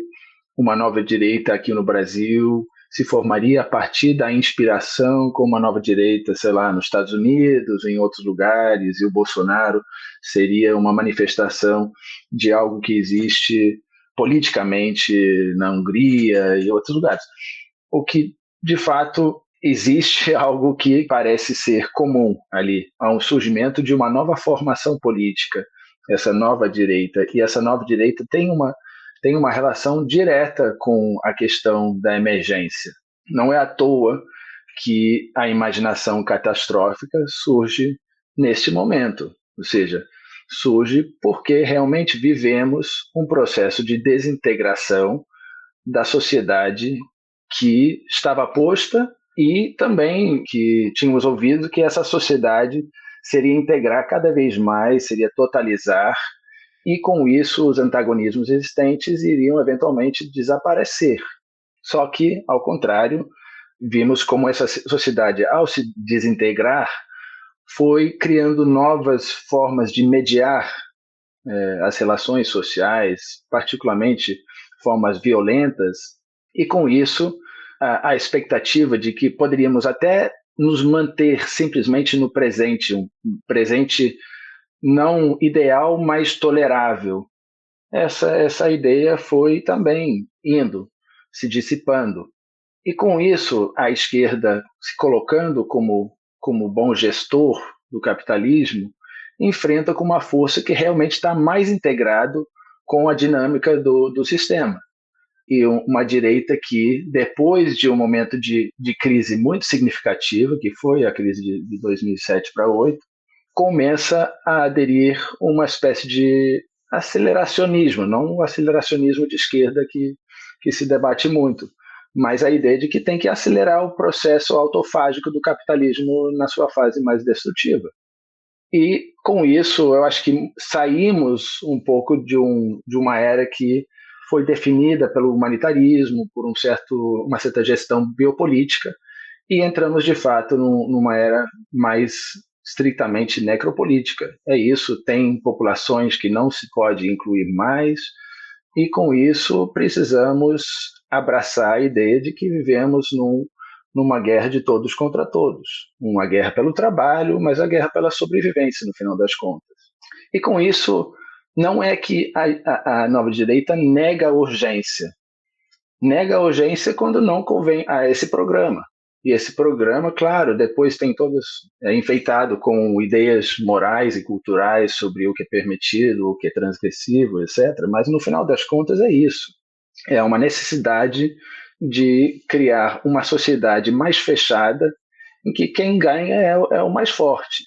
uma nova direita aqui no Brasil se formaria a partir da inspiração com uma nova direita, sei lá, nos Estados Unidos, em outros lugares, e o Bolsonaro seria uma manifestação de algo que existe politicamente na Hungria e outros lugares. O que, de fato, existe algo que parece ser comum ali, há um surgimento de uma nova formação política, essa nova direita, e essa nova direita tem uma relação direta com a questão da emergência. Não é à toa que a imaginação catastrófica surge neste momento, ou seja, surge porque realmente vivemos um processo de desintegração da sociedade que estava posta e também que tínhamos ouvido que essa sociedade seria integrar cada vez mais, seria totalizar, e com isso os antagonismos existentes iriam eventualmente desaparecer. Só que, ao contrário, vimos como essa sociedade, ao se desintegrar, foi criando novas formas de mediar as relações sociais, particularmente formas violentas, e com isso a expectativa de que poderíamos até nos manter simplesmente no presente, um presente não ideal, mas tolerável. Essa ideia foi também indo, se dissipando. E com isso, a esquerda se colocando como bom gestor do capitalismo, enfrenta com uma força que realmente está mais integrado com a dinâmica do sistema. E uma direita que, depois de um momento de crise muito significativa, que foi a crise de 2007 para 2008, começa a aderir uma espécie de aceleracionismo, não o aceleracionismo de esquerda que se debate muito, mas a ideia de que tem que acelerar o processo autofágico do capitalismo na sua fase mais destrutiva. E, com isso, eu acho que saímos um pouco de uma era que foi definida pelo humanitarismo, por uma certa gestão biopolítica, e entramos, de fato, numa era mais estritamente necropolítica. É isso, tem populações que não se pode incluir mais, e, com isso, precisamos abraçar a ideia de que vivemos numa guerra de todos contra todos. Uma guerra pelo trabalho, mas a guerra pela sobrevivência, no final das contas. E, com isso, não é que a nova direita nega a urgência. Nega a urgência quando não convém a esse programa. E esse programa, claro, depois tem enfeitado com ideias morais e culturais sobre o que é permitido, o que é transgressivo, etc. Mas, no final das contas, é isso. É uma necessidade de criar uma sociedade mais fechada, em que quem ganha é o mais forte.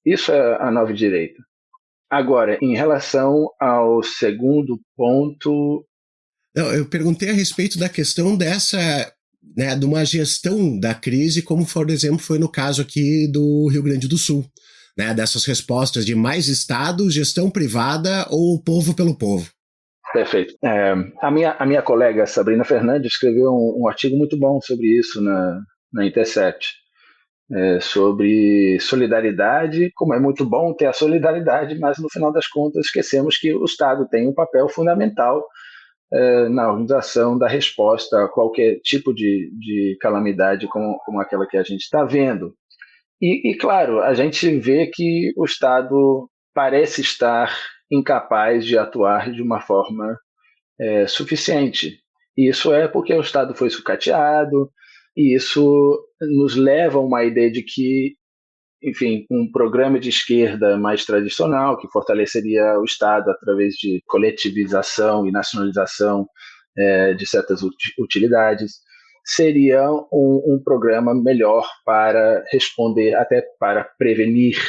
Isso é a nova direita. Agora, em relação ao segundo ponto... Eu perguntei a respeito da questão dessa, né, de uma gestão da crise, como, por exemplo, foi no caso aqui do Rio Grande do Sul, né, dessas respostas de mais Estado, gestão privada ou povo pelo povo. Perfeito. A minha colega Sabrina Fernandes escreveu um artigo muito bom sobre isso na Intercept, sobre solidariedade, como é muito bom ter a solidariedade, mas no final das contas esquecemos que o Estado tem um papel fundamental na organização da resposta a qualquer tipo de calamidade como aquela que a gente está vendo. E, claro, a gente vê que o Estado parece estar incapaz de atuar de uma forma suficiente. E isso é porque o Estado foi sucateado, e isso nos leva a uma ideia de que, enfim, um programa de esquerda mais tradicional, que fortaleceria o Estado através de coletivização e nacionalização de certas utilidades, seria um programa melhor para responder, até para prevenir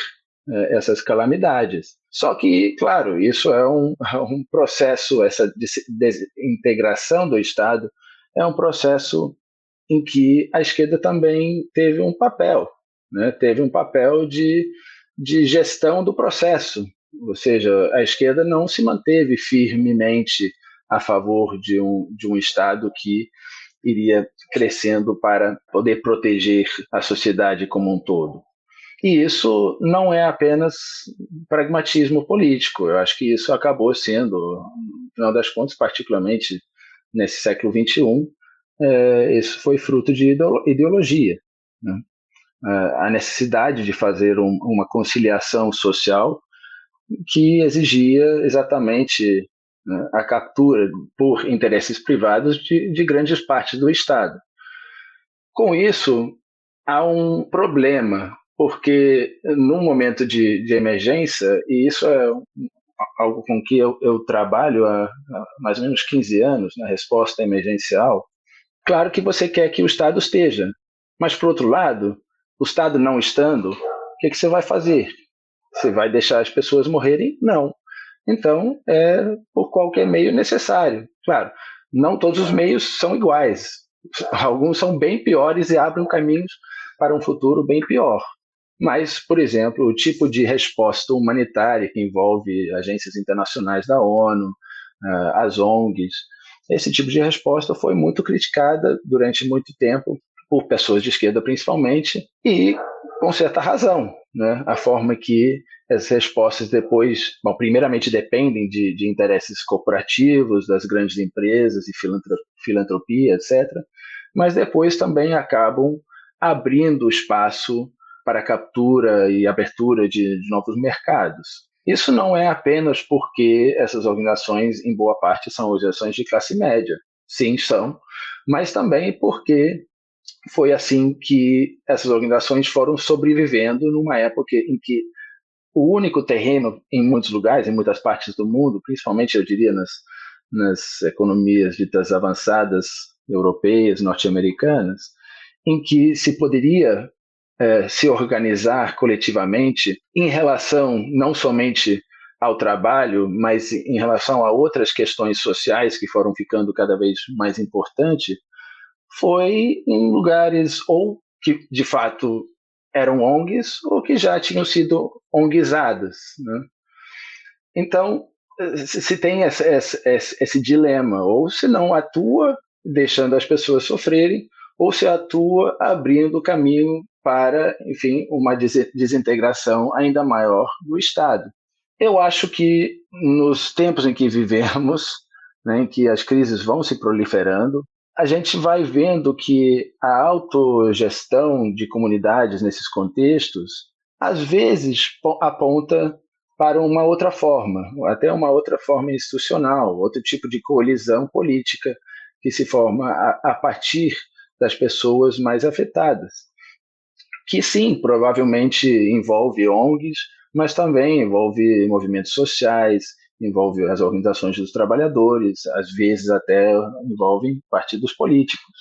essas calamidades. Só que, claro, isso é um processo, essa desintegração do Estado é um processo em que a esquerda também teve um papel, né? Teve um papel de gestão do processo, ou seja, a esquerda não se manteve firmemente a favor de um Estado que iria crescendo para poder proteger a sociedade como um todo. E isso não é apenas pragmatismo político, eu acho que isso acabou sendo, no final das contas, particularmente nesse século XXI, isso foi fruto de ideologia, né? A necessidade de fazer uma conciliação social que exigia exatamente, né, a captura por interesses privados de grandes partes do Estado. Com isso, há um problema, porque num momento de emergência, e isso é algo com que eu trabalho há mais ou menos 15 anos, na resposta emergencial, claro que você quer que o Estado esteja, mas, por outro lado, o Estado não estando, o que você vai fazer? Você vai deixar as pessoas morrerem? Não. Então, por qualquer meio necessário. Claro, não todos os meios são iguais. Alguns são bem piores e abrem caminhos para um futuro bem pior. Mas, por exemplo, o tipo de resposta humanitária que envolve agências internacionais da ONU, as ONGs, esse tipo de resposta foi muito criticada durante muito tempo por pessoas de esquerda principalmente, e com certa razão, né? A forma que as respostas depois, primeiramente dependem de interesses corporativos, das grandes empresas e filantropia, etc., mas depois também acabam abrindo espaço para a captura e abertura de novos mercados. Isso não é apenas porque essas organizações, em boa parte, são organizações de classe média. Sim, são, mas também porque foi assim que essas organizações foram sobrevivendo numa época em que o único terreno, em muitos lugares, em muitas partes do mundo, principalmente, eu diria, nas economias ditas avançadas europeias, norte-americanas, em que se poderia se organizar coletivamente em relação não somente ao trabalho, mas em relação a outras questões sociais que foram ficando cada vez mais importantes, foi em lugares ou que de fato eram ONGs ou que já tinham sido ONGizadas, né? Então, se tem esse dilema, ou se não atua deixando as pessoas sofrerem, ou se atua abrindo caminho para, enfim, uma desintegração ainda maior do Estado. Eu acho que nos tempos em que vivemos, né, em que as crises vão se proliferando, a gente vai vendo que a autogestão de comunidades nesses contextos, às vezes aponta para uma outra forma, até uma outra forma institucional, outro tipo de coalizão política que se forma a partir das pessoas mais afetadas, que sim, provavelmente envolve ONGs, mas também envolve movimentos sociais, envolve as organizações dos trabalhadores, às vezes até envolve partidos políticos.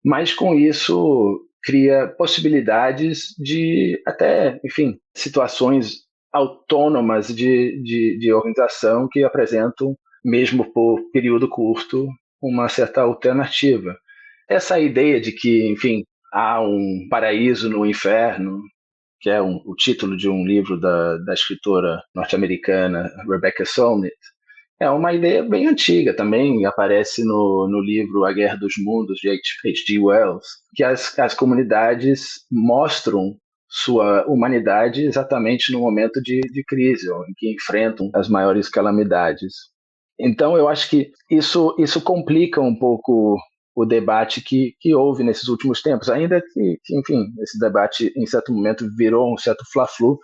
Mas com isso cria possibilidades de até, enfim, situações autônomas de organização que apresentam, mesmo por período curto, uma certa alternativa. Essa ideia de que, enfim, há um paraíso no inferno, que é o título de um livro da escritora norte-americana Rebecca Solnit, é uma ideia bem antiga, também aparece no livro A Guerra dos Mundos, de H.G. Wells, que as comunidades mostram sua humanidade exatamente no momento de crise, em que enfrentam as maiores calamidades. Então, eu acho que isso complica um pouco o debate que houve nesses últimos tempos, ainda que, enfim, esse debate, em certo momento, virou um certo fla-flu,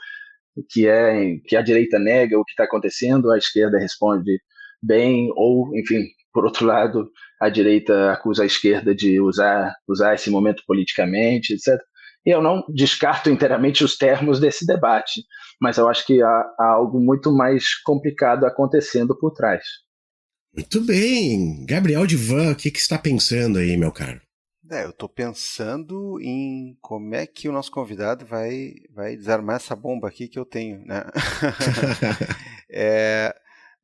que a direita nega o que está acontecendo, a esquerda responde bem, ou, enfim, por outro lado, a direita acusa a esquerda de usar esse momento politicamente, etc. E eu não descarto inteiramente os termos desse debate, mas eu acho que há algo muito mais complicado acontecendo por trás. Muito bem. Gabriel Divan, o que você está pensando aí, meu caro? Eu estou pensando em como é que o nosso convidado vai desarmar essa bomba aqui que eu tenho, né?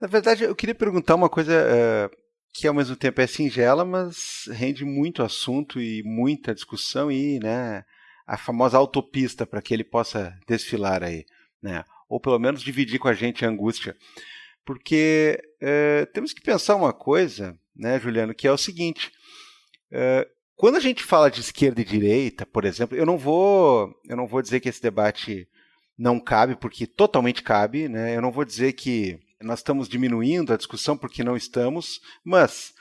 Na verdade, eu queria perguntar uma coisa que ao mesmo tempo é singela, mas rende muito assunto e muita discussão e, né, a famosa autopista para que ele possa desfilar aí, né? Ou pelo menos dividir com a gente a angústia. Porque temos que pensar uma coisa, né, Juliano, que é o seguinte: quando a gente fala de esquerda e direita, por exemplo, eu não vou dizer que esse debate não cabe, porque totalmente cabe, né? Eu não vou dizer que nós estamos diminuindo a discussão, porque não estamos, mas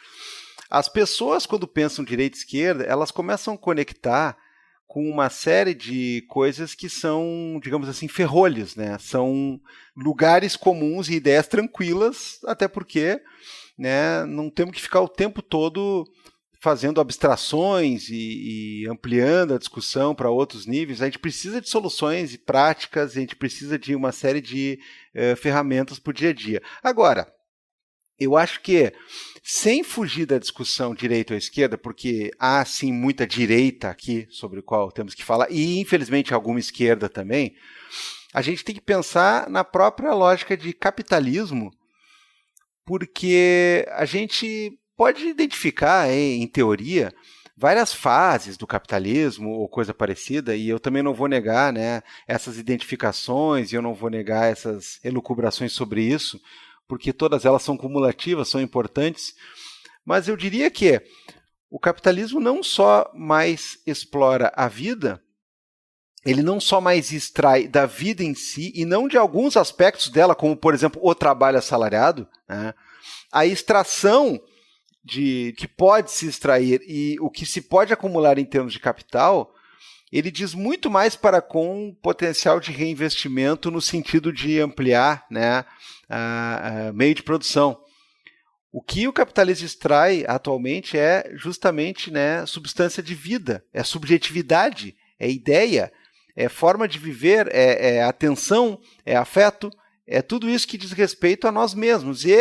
as pessoas, quando pensam direita e esquerda, elas começam a conectar com uma série de coisas que são, digamos assim, ferrolhos, né? São lugares comuns e ideias tranquilas, até porque, né, não temos que ficar o tempo todo fazendo abstrações e ampliando a discussão para outros níveis. A gente precisa de soluções práticas, a gente precisa de uma série de ferramentas para o dia a dia. Agora, eu acho que, sem fugir da discussão direita ou esquerda, porque há sim muita direita aqui sobre o qual temos que falar, e infelizmente alguma esquerda também, a gente tem que pensar na própria lógica de capitalismo, porque a gente pode identificar, em teoria, várias fases do capitalismo ou coisa parecida, e eu também não vou negar, né, essas identificações, e eu não vou negar essas elucubrações sobre isso, porque todas elas são cumulativas, são importantes, mas eu diria que o capitalismo não só mais explora a vida, ele não só mais extrai da vida em si, e não de alguns aspectos dela, como, por exemplo, o trabalho assalariado, né? A extração que pode se extrair e o que se pode acumular em termos de capital, ele diz muito mais para com potencial de reinvestimento no sentido de ampliar, né, meio de produção. O que o capitalismo extrai atualmente é justamente, né, substância de vida, é subjetividade, é ideia, é forma de viver, é atenção, é afeto, é tudo isso que diz respeito a nós mesmos. E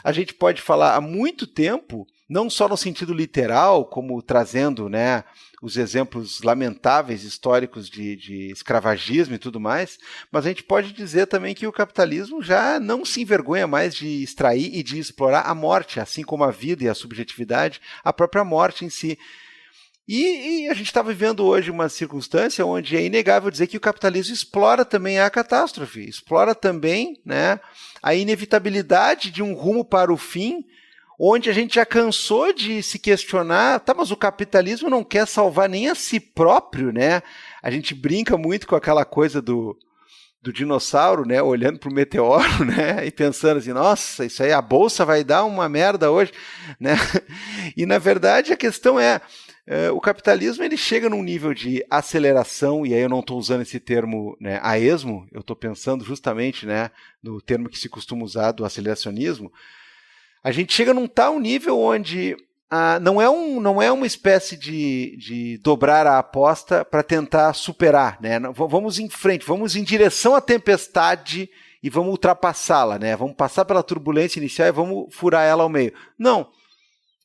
a gente pode falar há muito tempo, não só no sentido literal, como trazendo, né, os exemplos lamentáveis históricos de escravagismo e tudo mais, mas a gente pode dizer também que o capitalismo já não se envergonha mais de extrair e de explorar a morte, assim como a vida e a subjetividade, a própria morte em si. E a gente está vivendo hoje uma circunstância onde é inegável dizer que o capitalismo explora também a catástrofe, explora também, né, a inevitabilidade de um rumo para o fim, onde a gente já cansou de se questionar, tá, mas o capitalismo não quer salvar nem a si próprio, né? A gente brinca muito com aquela coisa do dinossauro, né, olhando para o meteoro, né, e pensando assim, nossa, isso aí, a bolsa vai dar uma merda hoje, né? E na verdade a questão o capitalismo ele chega num nível de aceleração, e aí eu não estou usando esse termo, né, a esmo, eu estou pensando justamente, né, no termo que se costuma usar do aceleracionismo. A gente chega num tal nível onde não é uma espécie de dobrar a aposta para tentar superar, né? Vamos em frente, vamos em direção à tempestade e vamos ultrapassá-la, né? Vamos passar pela turbulência inicial e vamos furar ela ao meio. Não.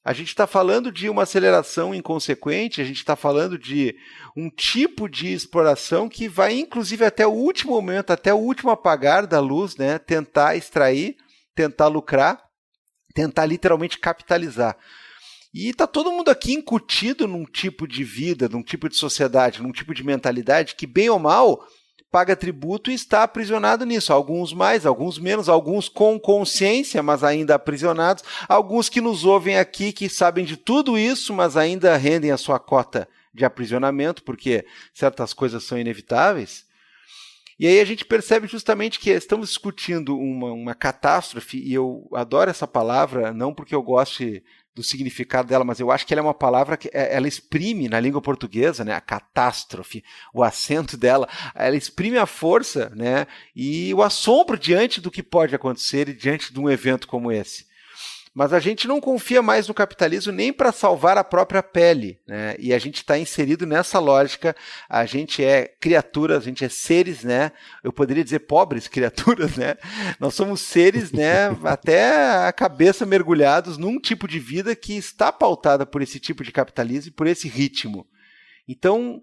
A gente está falando de uma aceleração inconsequente, a gente está falando de um tipo de exploração que vai, inclusive, até o último momento, até o último apagar da luz, né? Tentar extrair, tentar lucrar, tentar literalmente capitalizar. E está todo mundo aqui incutido num tipo de vida, num tipo de sociedade, num tipo de mentalidade que, bem ou mal, paga tributo e está aprisionado nisso. Alguns mais, alguns menos, alguns com consciência, mas ainda aprisionados. Alguns que nos ouvem aqui, que sabem de tudo isso, mas ainda rendem a sua cota de aprisionamento, porque certas coisas são inevitáveis. E aí a gente percebe justamente que estamos discutindo uma catástrofe, e eu adoro essa palavra, não porque eu goste do significado dela, mas eu acho que ela é uma palavra que ela exprime na língua portuguesa, né, a catástrofe, o acento dela, ela exprime a força, né, e o assombro diante do que pode acontecer e diante de um evento como esse. Mas a gente não confia mais no capitalismo nem para salvar a própria pele, né? E a gente está inserido nessa lógica. A gente é criaturas, a gente é seres, né? Eu poderia dizer pobres criaturas, né? Nós somos seres, né? Até a cabeça mergulhados num tipo de vida que está pautada por esse tipo de capitalismo e por esse ritmo. Então,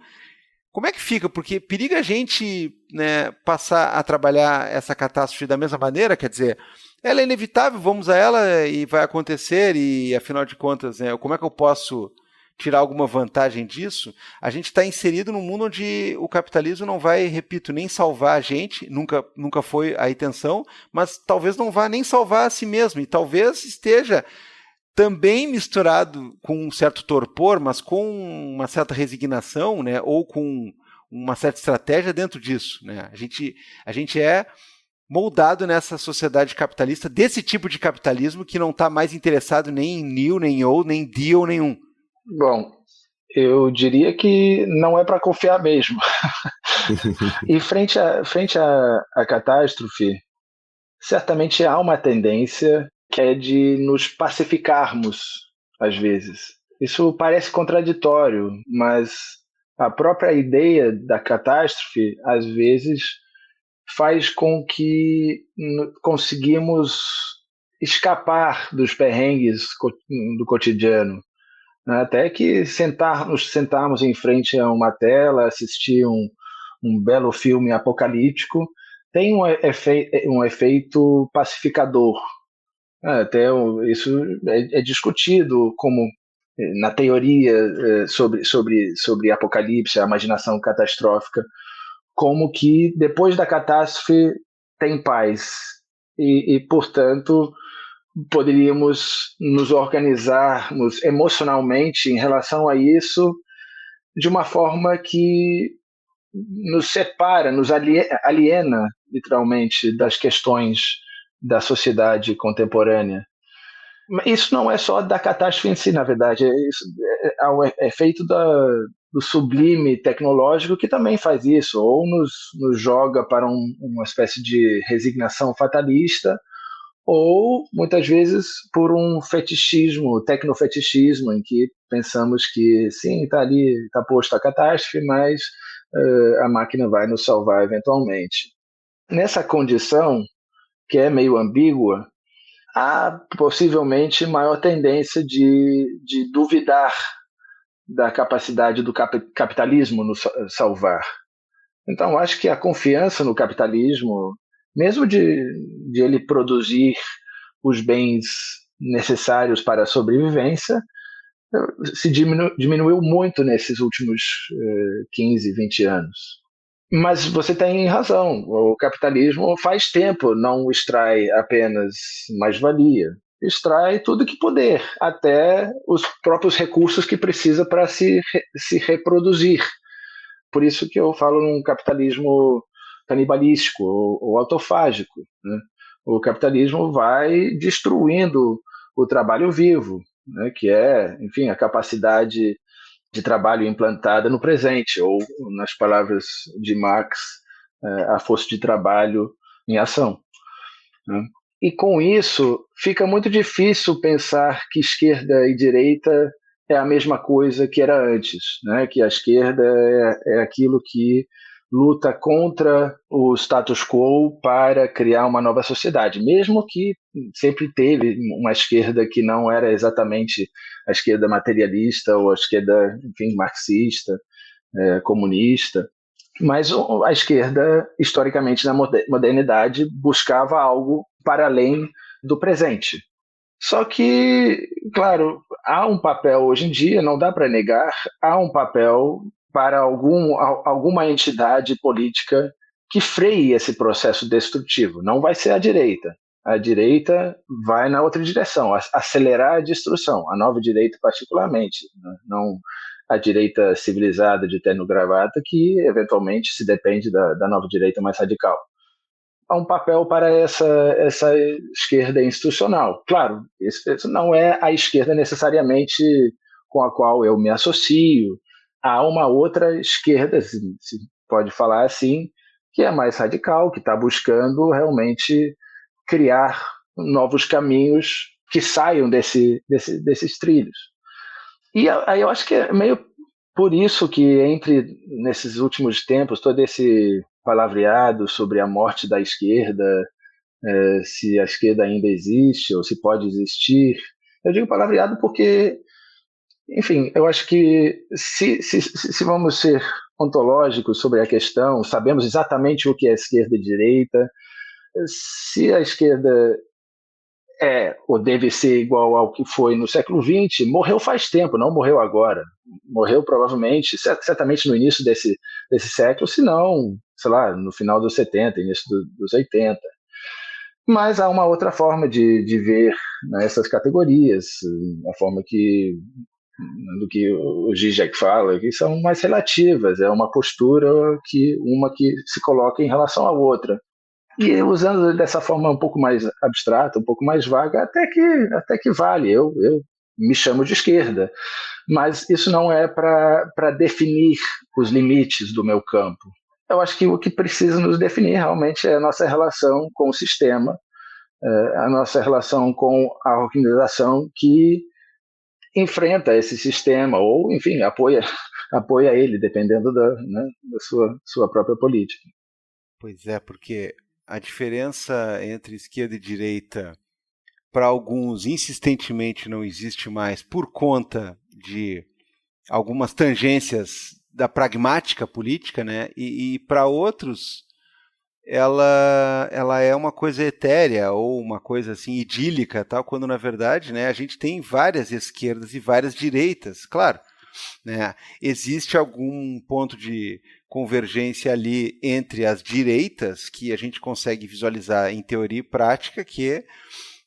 como é que fica? Porque periga a gente, né, passar a trabalhar essa catástrofe da mesma maneira, quer dizer, ela é inevitável, vamos a ela e vai acontecer, e afinal de contas, né, como é que eu posso tirar alguma vantagem disso? A gente está inserido num mundo onde o capitalismo não vai, repito, nem salvar a gente, nunca foi a intenção, mas talvez não vá nem salvar a si mesmo, e talvez esteja também misturado com um certo torpor, mas com uma certa resignação, né, ou com uma certa estratégia dentro disso, né? A gente é moldado nessa sociedade capitalista, desse tipo de capitalismo que não está mais interessado nem em new, nem old, nem deal nenhum. Bom, eu diria que não é para confiar mesmo. E frente à catástrofe, certamente há uma tendência que é de nos pacificarmos, às vezes. Isso parece contraditório, mas a própria ideia da catástrofe, às vezes, faz com que conseguimos escapar dos perrengues do cotidiano. Até que sentarmos em frente a uma tela, assistir um belo filme apocalíptico, tem um efeito pacificador. Até isso é discutido como na teoria sobre apocalipse, a imaginação catastrófica, como que depois da catástrofe tem paz e portanto, poderíamos nos organizarmos emocionalmente em relação a isso de uma forma que nos separa, nos aliena literalmente das questões da sociedade contemporânea. Isso não é só da catástrofe em si, na verdade, é o efeito do sublime tecnológico que também faz isso, ou nos joga para uma espécie de resignação fatalista, ou muitas vezes por um fetichismo, tecnofetichismo, em que pensamos que sim, está ali, está posto a catástrofe, mas a máquina vai nos salvar eventualmente. Nessa condição, que é meio ambígua, há possivelmente maior tendência de duvidar da capacidade do capitalismo nos salvar. Então, acho que a confiança no capitalismo, mesmo de ele produzir os bens necessários para a sobrevivência, se diminuiu muito nesses últimos 15, 20 anos. Mas você tem razão, o capitalismo faz tempo não extrai apenas mais-valia, extrai tudo que puder, até os próprios recursos que precisa para se reproduzir. Por isso que eu falo num capitalismo canibalístico ou autofágico, né? O capitalismo vai destruindo o trabalho vivo, né? Que é, enfim, a capacidade de trabalho implantada no presente, ou, nas palavras de Marx, a força de trabalho em ação, né? E com isso, fica muito difícil pensar que esquerda e direita é a mesma coisa que era antes, né? Que a esquerda é aquilo que luta contra o status quo para criar uma nova sociedade, mesmo que sempre teve uma esquerda que não era exatamente a esquerda materialista ou a esquerda, enfim, marxista, comunista. Mas a esquerda, historicamente, na modernidade, buscava algo para além do presente. Só que, claro, há um papel hoje em dia, não dá para negar, há um papel para alguma entidade política que freie esse processo destrutivo. Não vai ser a direita. A direita vai na outra direção, acelerar a destruição, a nova direita particularmente, né? Não a direita civilizada de terno e gravata, que eventualmente se depende da nova direita mais radical. Há um papel para essa esquerda institucional. Claro, isso não é a esquerda necessariamente com a qual eu me associo. Há uma outra esquerda, se pode falar assim, que é mais radical, que está buscando realmente criar novos caminhos que saiam desses trilhos. E aí eu acho que é meio por isso que nesses últimos tempos, todo esse palavreado sobre a morte da esquerda, se a esquerda ainda existe ou se pode existir, eu digo palavreado porque, enfim, eu acho que se vamos ser ontológicos sobre a questão, sabemos exatamente o que é esquerda e direita, se a esquerda ou deve ser igual ao que foi no século XX, morreu faz tempo, não morreu agora. Morreu provavelmente, certamente no início desse século, se não, sei lá, no final dos 70, início dos 80. Mas há uma outra forma de ver, né, essas categorias, a forma do que o Zizek fala, que são mais relativas, é uma postura uma que se coloca em relação à outra. E usando dessa forma um pouco mais abstrata, um pouco mais vaga, até que vale. Eu me chamo de esquerda, mas isso não é para definir os limites do meu campo. Eu acho que o que precisa nos definir realmente é a nossa relação com o sistema, a nossa relação com a organização que enfrenta esse sistema, ou, enfim, apoia ele, dependendo da sua própria política. Pois é, porque a diferença entre esquerda e direita, para alguns, insistentemente não existe mais por conta de algumas tangências da pragmática política, né? E para outros, ela é uma coisa etérea ou uma coisa assim idílica, tal, quando na verdade, né, a gente tem várias esquerdas e várias direitas, claro. Né? Existe algum ponto de convergência ali entre as direitas que a gente consegue visualizar em teoria e prática, que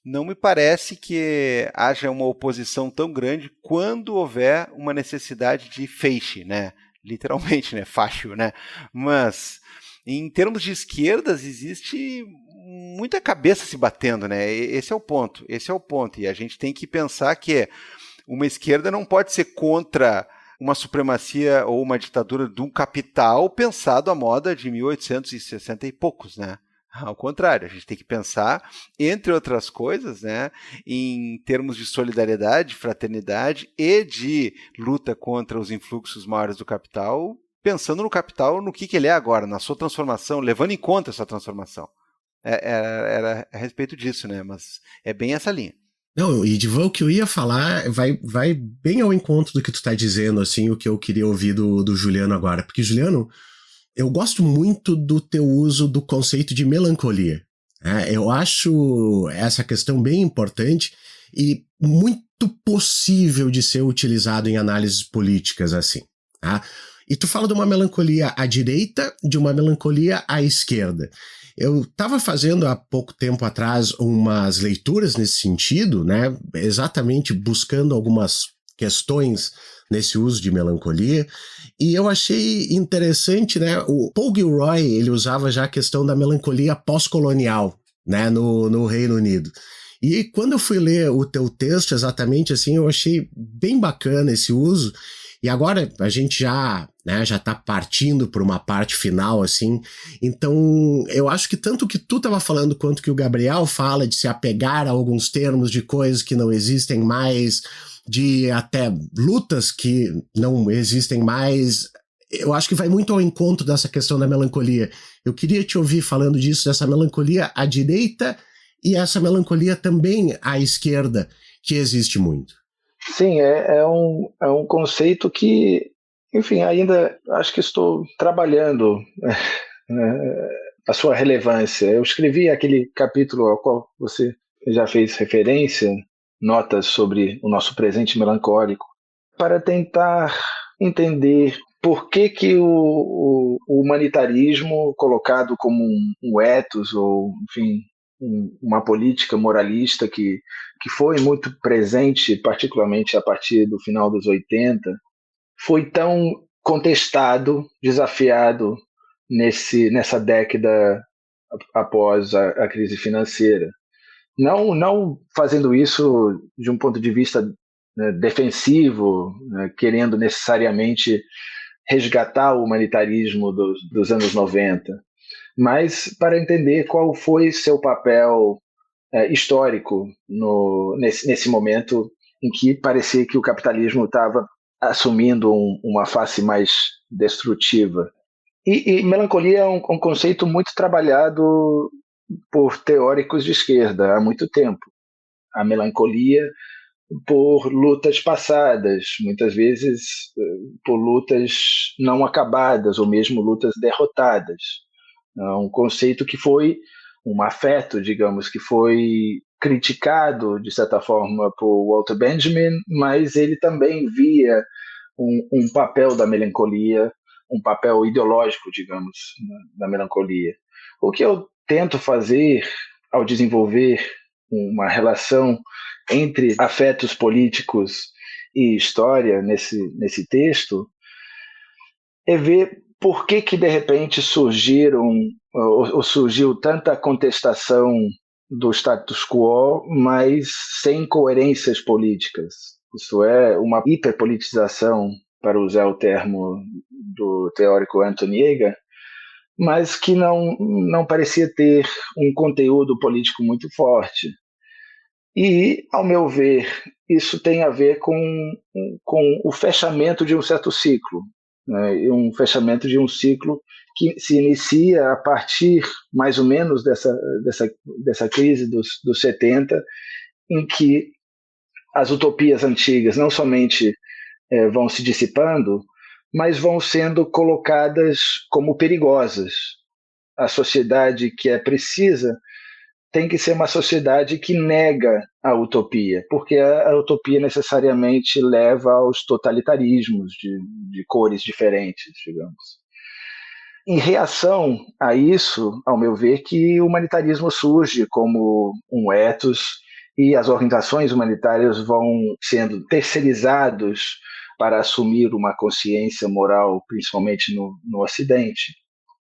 não me parece que haja uma oposição tão grande quando houver uma necessidade de feixe, né? Literalmente, né? Fácil, né? Mas em termos de esquerdas existe muita cabeça se batendo, né? Esse é o ponto. E a gente tem que pensar que uma esquerda não pode ser contra uma supremacia ou uma ditadura de um capital pensado à moda de 1860 e poucos, né? Ao contrário, a gente tem que pensar, entre outras coisas, né, em termos de solidariedade, fraternidade e de luta contra os influxos maiores do capital, pensando no capital, no que ele é agora, na sua transformação, levando em conta essa transformação. era a respeito disso, né? Mas é bem essa linha. Não, e Divan, o que eu ia falar vai bem ao encontro do que tu tá dizendo, assim, o que eu queria ouvir do Juliano agora. Porque, Juliano, eu gosto muito do teu uso do conceito de melancolia. Eu acho essa questão bem importante e muito possível de ser utilizado em análises políticas, assim. Tá? E tu fala de uma melancolia à direita, de uma melancolia à esquerda. Eu estava fazendo há pouco tempo atrás umas leituras nesse sentido, né? Exatamente buscando algumas questões nesse uso de melancolia, e eu achei interessante, né? O Paul Gilroy, ele usava já a questão da melancolia pós-colonial, né? No Reino Unido. E quando eu fui ler o teu texto, exatamente assim, eu achei bem bacana esse uso. E agora a gente já tá partindo por uma parte final, assim. Então, eu acho que tanto o que tu estava falando quanto que o Gabriel fala de se apegar a alguns termos de coisas que não existem mais, de até lutas que não existem mais, eu acho que vai muito ao encontro dessa questão da melancolia. Eu queria te ouvir falando disso, dessa melancolia à direita e essa melancolia também à esquerda, que existe muito. Sim, é um conceito que, enfim, ainda acho que estou trabalhando a sua relevância. Eu escrevi aquele capítulo ao qual você já fez referência, notas sobre o nosso presente melancólico, para tentar entender por que o humanitarismo, colocado como um ethos, ou, enfim, uma política moralista que foi muito presente, particularmente a partir do final dos 80, foi tão contestado, desafiado nessa década após a crise financeira. Não fazendo isso de um ponto de vista, né, defensivo, né, querendo necessariamente resgatar o humanitarismo dos anos 90, mas para entender qual foi seu papel histórico nesse momento em que parecia que o capitalismo estava assumindo uma face mais destrutiva. E melancolia é um conceito muito trabalhado por teóricos de esquerda há muito tempo. A melancolia por lutas passadas, muitas vezes por lutas não acabadas ou mesmo lutas derrotadas. É um conceito que foi um afeto, digamos, que foi criticado, de certa forma, por Walter Benjamin, mas ele também via um papel da melancolia, um papel ideológico, digamos, da melancolia. O que eu tento fazer ao desenvolver uma relação entre afetos políticos e história nesse texto é ver por que de repente surgiu tanta contestação do status quo, mas sem coerências políticas. Isso é uma hiperpolitização, para usar o termo do teórico Anthony Yeager, mas que não parecia ter um conteúdo político muito forte. E, ao meu ver, isso tem a ver com o fechamento de um certo ciclo, né? E um fechamento de um ciclo que se inicia a partir, mais ou menos, dessa crise dos 70, em que as utopias antigas não somente vão se dissipando, mas vão sendo colocadas como perigosas. A sociedade que é precisa tem que ser uma sociedade que nega a utopia, porque a utopia necessariamente leva aos totalitarismos de cores diferentes, digamos. Em reação a isso, ao meu ver, que o humanitarismo surge como um ethos e as organizações humanitárias vão sendo terceirizados para assumir uma consciência moral, principalmente no Ocidente.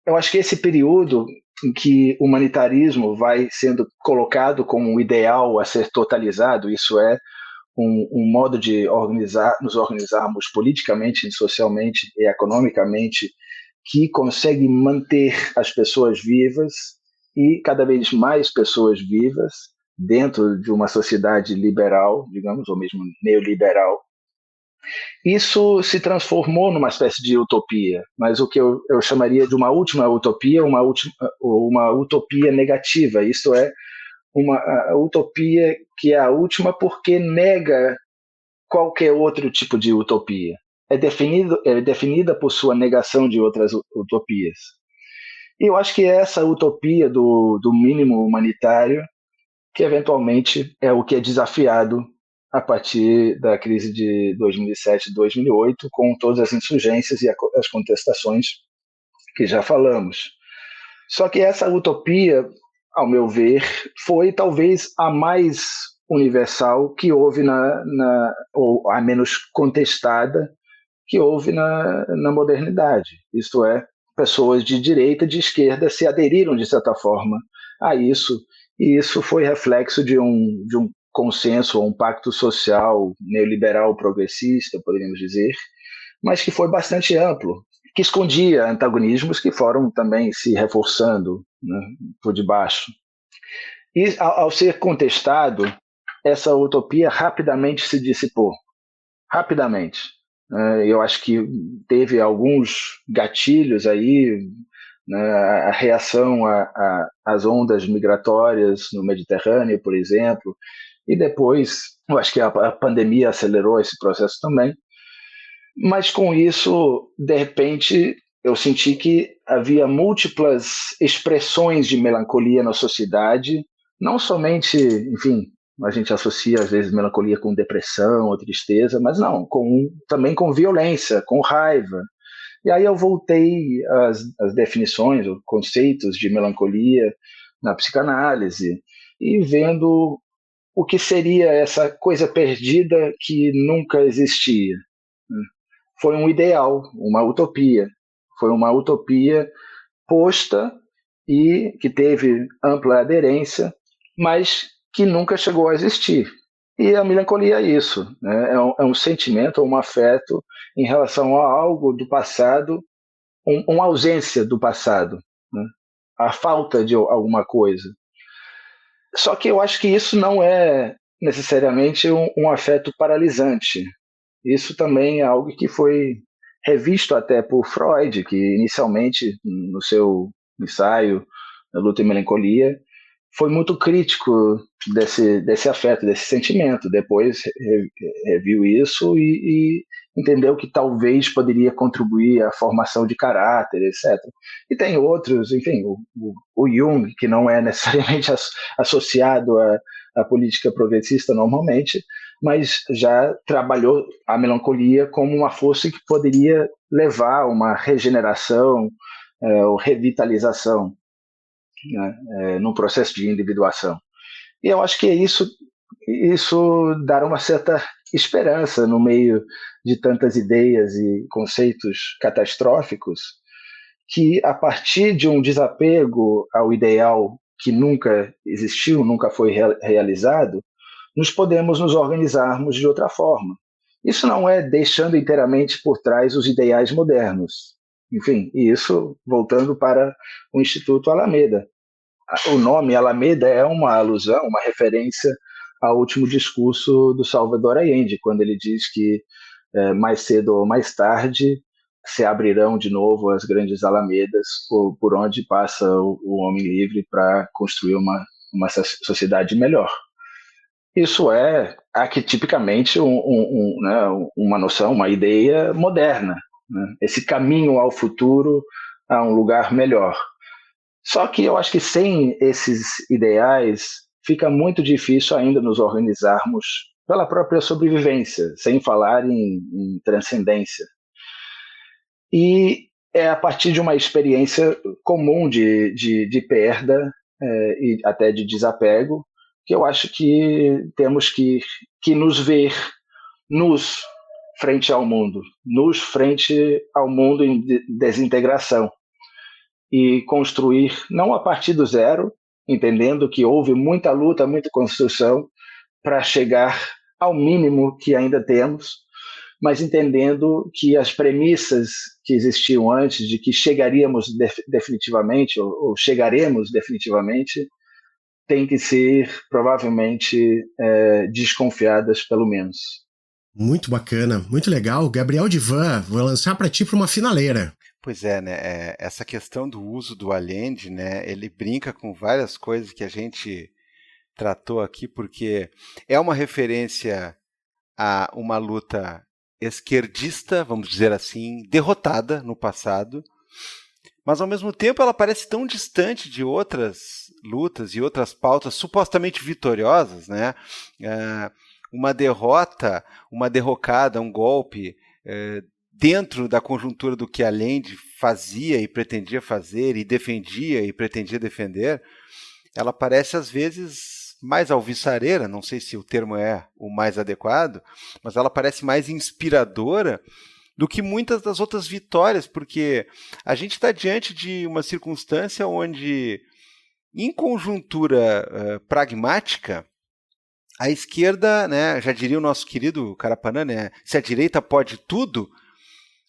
Eu acho que esse período em que o humanitarismo vai sendo colocado como um ideal a ser totalizado, isso é, um modo de nos organizarmos politicamente, socialmente e economicamente, que consegue manter as pessoas vivas e cada vez mais pessoas vivas dentro de uma sociedade liberal, digamos, ou mesmo neoliberal. Isso se transformou numa espécie de utopia, mas o que eu chamaria de uma última utopia, uma utopia negativa, isto é, uma utopia que é a última porque nega qualquer outro tipo de utopia. É definida por sua negação de outras utopias. E eu acho que é essa utopia do mínimo humanitário que eventualmente é o que é desafiado a partir da crise de 2007 e 2008, com todas as insurgências e as contestações que já falamos. Só que essa utopia, ao meu ver, foi talvez a mais universal que houve ou a menos contestada que houve na modernidade. Isto é, pessoas de direita e de esquerda se aderiram, de certa forma, a isso, e isso foi reflexo de um consenso, um pacto social neoliberal progressista, poderíamos dizer, mas que foi bastante amplo, que escondia antagonismos que foram também se reforçando, né, por debaixo. E, ao ser contestado, essa utopia rapidamente se dissipou. Rapidamente. Eu acho que teve alguns gatilhos aí, né, a reação às ondas migratórias no Mediterrâneo, por exemplo, e depois, eu acho que a pandemia acelerou esse processo também, mas com isso, de repente, eu senti que havia múltiplas expressões de melancolia na sociedade, não somente, enfim, a gente associa às vezes melancolia com depressão ou tristeza, mas não, também com violência, com raiva. E aí eu voltei às definições, os conceitos de melancolia na psicanálise e vendo o que seria essa coisa perdida que nunca existia. Foi um ideal, uma utopia. Foi uma utopia posta e que teve ampla aderência, mas que nunca chegou a existir. E a melancolia é isso, né? É um sentimento, um afeto em relação a algo do passado, uma ausência do passado, né? A falta de alguma coisa. Só que eu acho que isso não é necessariamente um afeto paralisante. Isso também é algo que foi revisto até por Freud, que inicialmente, no seu ensaio Luta e Melancolia, foi muito crítico desse afeto, desse sentimento. Depois reviu isso e entendeu que talvez poderia contribuir à formação de caráter, etc. E tem outros, enfim, o Jung, que não é necessariamente associado à política progressista normalmente, mas já trabalhou a melancolia como uma força que poderia levar a uma regeneração ou revitalização, né, num processo de individuação. E eu acho que isso dá uma certa esperança no meio de tantas ideias e conceitos catastróficos, que a partir de um desapego ao ideal que nunca existiu, nunca foi realizado, podemos nos organizarmos de outra forma. Isso não é deixando inteiramente por trás os ideais modernos. Enfim, isso voltando para o Instituto Alameda. O nome Alameda é uma alusão, uma referência ao último discurso do Salvador Allende, quando ele diz que mais cedo ou mais tarde se abrirão de novo as grandes alamedas por onde passa o homem livre para construir uma sociedade melhor. Isso é arquetipicamente né, uma noção, uma ideia moderna, né? Esse caminho ao futuro, a um lugar melhor. Só que eu acho que sem esses ideais fica muito difícil ainda nos organizarmos pela própria sobrevivência, sem falar em transcendência. E é a partir de uma experiência comum de perda e até de desapego que eu acho que temos que nos ver frente ao mundo em desintegração, e construir não a partir do zero, entendendo que houve muita luta, muita construção para chegar ao mínimo que ainda temos, mas entendendo que as premissas que existiam antes de que chegaríamos definitivamente ou chegaremos definitivamente têm que ser provavelmente desconfiadas, pelo menos. Muito bacana, muito legal. Gabriel Divan, vou lançar para ti para uma finaleira. Pois é, né? Essa questão do uso do Allende, né? Ele brinca com várias coisas que a gente tratou aqui, porque é uma referência a uma luta esquerdista, vamos dizer assim, derrotada no passado, mas ao mesmo tempo ela parece tão distante de outras lutas e outras pautas supostamente vitoriosas, né? Uma derrota, uma derrocada, um golpe dentro da conjuntura do que Allende fazia e pretendia fazer e defendia e pretendia defender, ela parece às vezes mais alvissareira, não sei se o termo é o mais adequado, mas ela parece mais inspiradora do que muitas das outras vitórias, porque a gente está diante de uma circunstância onde, em conjuntura pragmática, a esquerda, né, já diria o nosso querido Carapanã, né, se a direita pode tudo,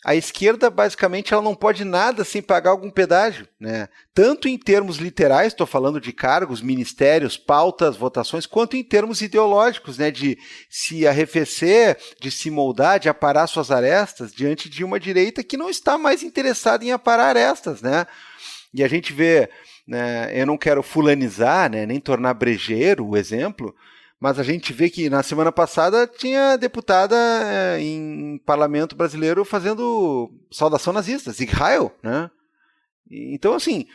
a esquerda, basicamente, ela não pode nada sem pagar algum pedágio, né? Tanto em termos literais, estou falando de cargos, ministérios, pautas, votações, quanto em termos ideológicos, né? De se arrefecer, de se moldar, de aparar suas arestas diante de uma direita que não está mais interessada em aparar arestas, né? E a gente vê, né, eu não quero fulanizar, né, nem tornar brejeiro o exemplo, mas a gente vê que na semana passada tinha deputada em parlamento brasileiro fazendo saudação nazista, Sieg Heil, né? Então, assim,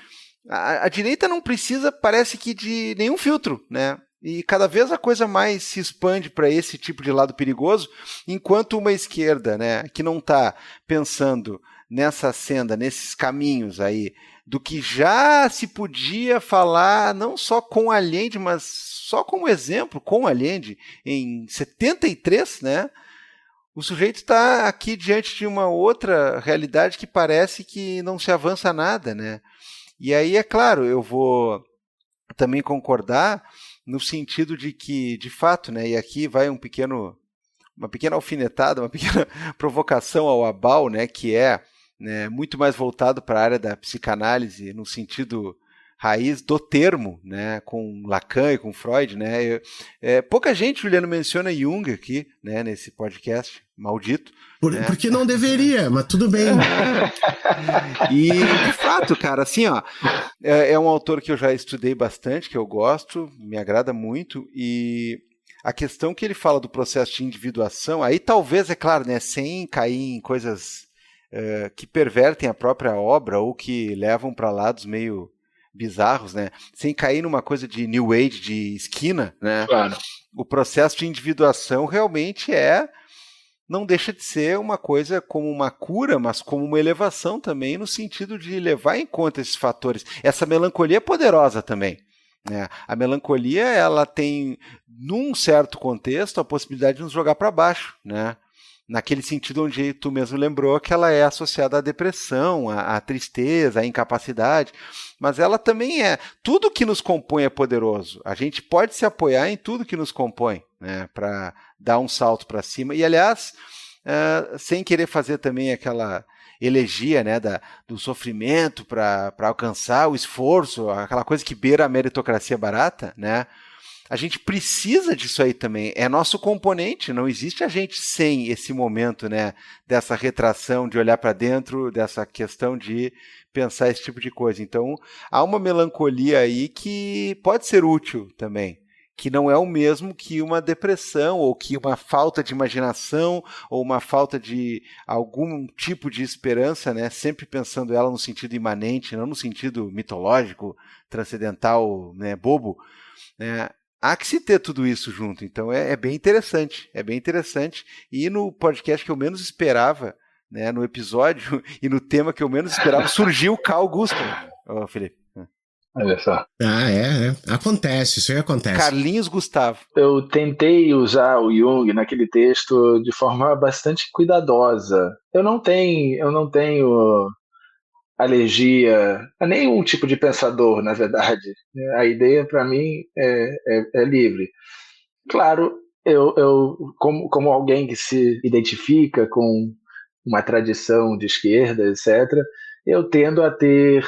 a direita não precisa, parece que, de nenhum filtro, né? E cada vez a coisa mais se expande para esse tipo de lado perigoso, enquanto uma esquerda, né, que não está pensando nessa senda, nesses caminhos aí, do que já se podia falar, não só com Allende, mas só como exemplo, com Allende, em 73, né? O sujeito está aqui diante de uma outra realidade que parece que não se avança nada, né? E aí, é claro, eu vou também concordar no sentido de que, de fato, né? E aqui vai uma pequena alfinetada, uma pequena provocação ao Abal, né? Que é, né, muito mais voltado para a área da psicanálise no sentido raiz do termo, né, com Lacan e com Freud, né? Pouca gente, Juliano, menciona Jung aqui, né, nesse podcast maldito. Né? Porque não deveria, mas tudo bem. E, de fato, cara, assim, ó, é um autor que eu já estudei bastante, que eu gosto, me agrada muito, e a questão que ele fala do processo de individuação, aí talvez, é claro, né, sem cair em coisas que pervertem a própria obra ou que levam para lados meio bizarros, né? Sem cair numa coisa de New Age, de esquina, né? Claro. O processo de individuação realmente não deixa de ser uma coisa como uma cura, mas como uma elevação também, no sentido de levar em conta esses fatores. Essa melancolia é poderosa também, né? A melancolia, ela tem, num certo contexto, a possibilidade de nos jogar para baixo, né? Naquele sentido onde tu mesmo lembrou que ela é associada à depressão, à tristeza, à incapacidade, mas ela também é. Tudo que nos compõe é poderoso. A gente pode se apoiar em tudo que nos compõe, né, para dar um salto para cima. E, aliás, sem querer fazer também aquela elegia, né, do sofrimento para alcançar o esforço, aquela coisa que beira a meritocracia barata, né? A gente precisa disso aí também, é nosso componente, não existe a gente sem esse momento, né, dessa retração, de olhar para dentro, dessa questão de pensar esse tipo de coisa. Então, há uma melancolia aí que pode ser útil também, que não é o mesmo que uma depressão, ou que uma falta de imaginação, ou uma falta de algum tipo de esperança, né, sempre pensando ela no sentido imanente, não no sentido mitológico, transcendental, né, bobo, né. Há que se ter tudo isso junto, então é bem interessante, e no podcast que eu menos esperava, né, no episódio e no tema que eu menos esperava, surgiu o Carl Gustav, Felipe. Olha só. Acontece, isso aí acontece. Carlinhos Gustavo. Eu tentei usar o Jung naquele texto de forma bastante cuidadosa. Eu não tenho alergia a nenhum tipo de pensador, na verdade. A ideia, para mim, é livre. Claro, eu como alguém que se identifica com uma tradição de esquerda, etc., eu tendo a ter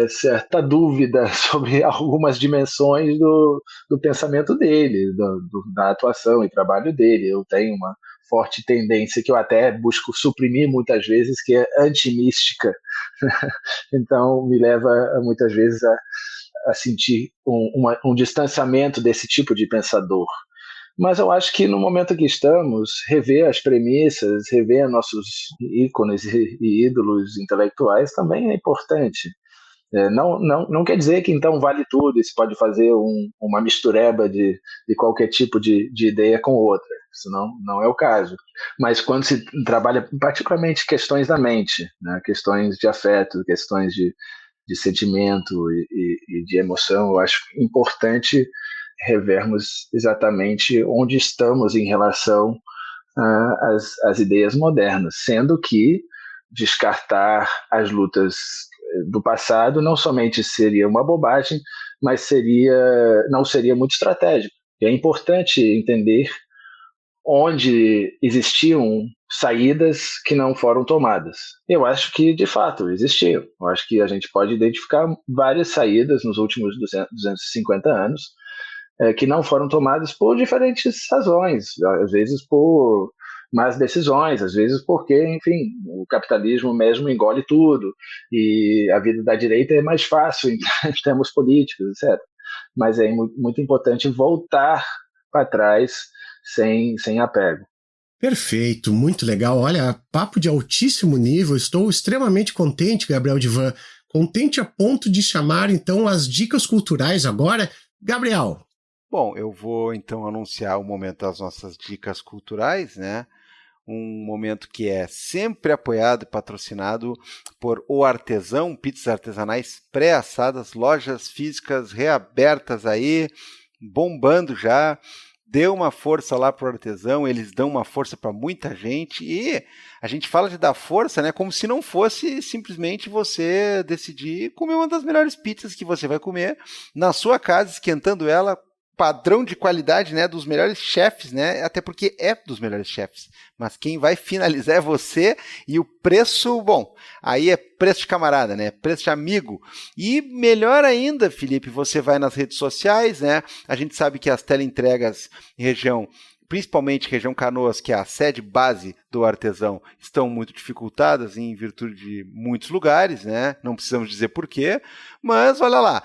certa dúvida sobre algumas dimensões do pensamento dele, da atuação e trabalho dele. Eu tenho uma forte tendência que eu até busco suprimir muitas vezes, que é antimística. Então, me leva muitas vezes a sentir um distanciamento desse tipo de pensador. Mas eu acho que no momento que estamos, rever as premissas, rever nossos ícones e ídolos intelectuais também é importante. Não quer dizer que então vale tudo e se pode fazer uma mistureba de qualquer tipo de ideia com outra. Isso não é o caso. Mas quando se trabalha particularmente questões da mente, né, questões de afeto, questões de sentimento e de emoção, eu acho importante revermos exatamente onde estamos em relação às ideias modernas, sendo que descartar as lutas do passado não somente seria uma bobagem, mas não seria muito estratégico. E é importante entender onde existiam saídas que não foram tomadas. Eu acho que, de fato, existiam. Eu acho que a gente pode identificar várias saídas nos últimos 250 anos que não foram tomadas por diferentes razões, às vezes por más decisões, às vezes porque, enfim, o capitalismo mesmo engole tudo e a vida da direita é mais fácil em termos políticos, etc. Mas é muito importante voltar para trás sem apego. Perfeito, muito legal. Olha, papo de altíssimo nível. Estou extremamente contente, Gabriel Divan. Contente a ponto de chamar, então, as dicas culturais agora. Gabriel. Bom, eu vou, então, anunciar o momento das nossas dicas culturais, né? Um momento que é sempre apoiado e patrocinado por O Artesão, pizzas artesanais pré-assadas, lojas físicas reabertas aí, bombando já. Dê uma força lá pro Artesão, eles dão uma força para muita gente e a gente fala de dar força, né, como se não fosse simplesmente você decidir comer uma das melhores pizzas que você vai comer na sua casa, esquentando ela, padrão de qualidade, né, dos melhores chefes, né, até porque é dos melhores chefes, mas quem vai finalizar é você e o preço, bom, aí é preço de camarada, né, preço de amigo. E melhor ainda, Felipe, você vai nas redes sociais, né, a gente sabe que as teleentregas em região, principalmente região Canoas, que é a sede base do Artesão, estão muito dificultadas em virtude de muitos lugares, né, não precisamos dizer porquê, mas olha lá,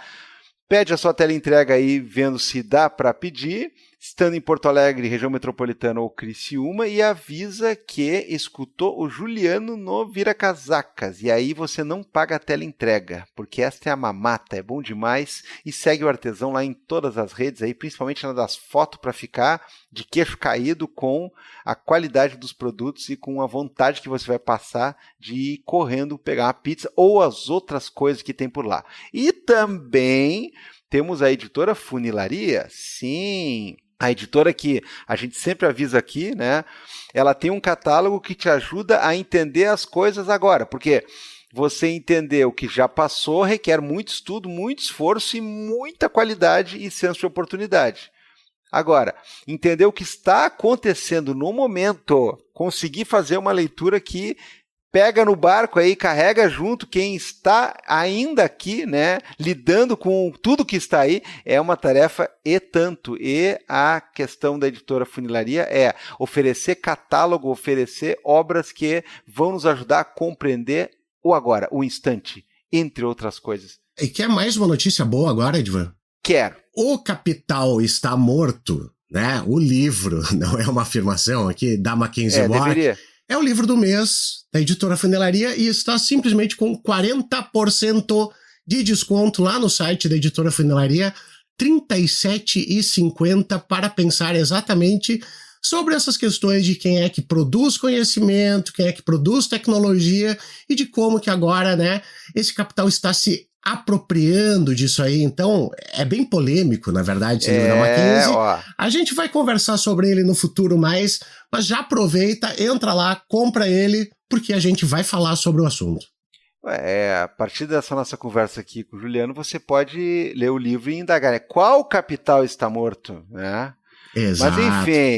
pede a sua teleentrega aí, vendo se dá para pedir, estando em Porto Alegre, região metropolitana ou Criciúma, e avisa que escutou o Juliano no Vira Casacas. E aí você não paga a teleentrega, porque esta é a mamata, é bom demais. E segue o Artesão lá em todas as redes, aí, principalmente na das fotos, para ficar de queixo caído com a qualidade dos produtos e com a vontade que você vai passar de ir correndo pegar uma pizza ou as outras coisas que tem por lá. E também temos a editora Funilaria, sim, a editora que a gente sempre avisa aqui, né? Ela tem um catálogo que te ajuda a entender as coisas agora, porque você entender o que já passou requer muito estudo, muito esforço e muita qualidade e senso de oportunidade. Agora, entender o que está acontecendo no momento, conseguir fazer uma leitura que pega no barco aí, carrega junto quem está ainda aqui, né, lidando com tudo que está aí, é uma tarefa e tanto. E a questão da editora Funilaria é oferecer catálogo, oferecer obras que vão nos ajudar a compreender o agora, o instante, entre outras coisas. E quer mais uma notícia boa agora, Edvan? Quero. O Capital está morto, né? O livro, não é uma afirmação aqui, da Mackenzie Watt. Deveria. É o livro do mês da editora Funilaria e está simplesmente com 40% de desconto lá no site da editora Funilaria, R$ 37,50, para pensar exatamente sobre essas questões de quem é que produz conhecimento, quem é que produz tecnologia e de como que agora, né, esse capital está se apropriando disso aí. Então, é bem polêmico, na verdade, esse livro da Mackenzie. A gente vai conversar sobre ele no futuro mais, mas já aproveita, entra lá, compra ele, porque a gente vai falar sobre o assunto. A partir dessa nossa conversa aqui com o Juliano, você pode ler o livro e indagar, né? Qual capital está morto, né? Exato.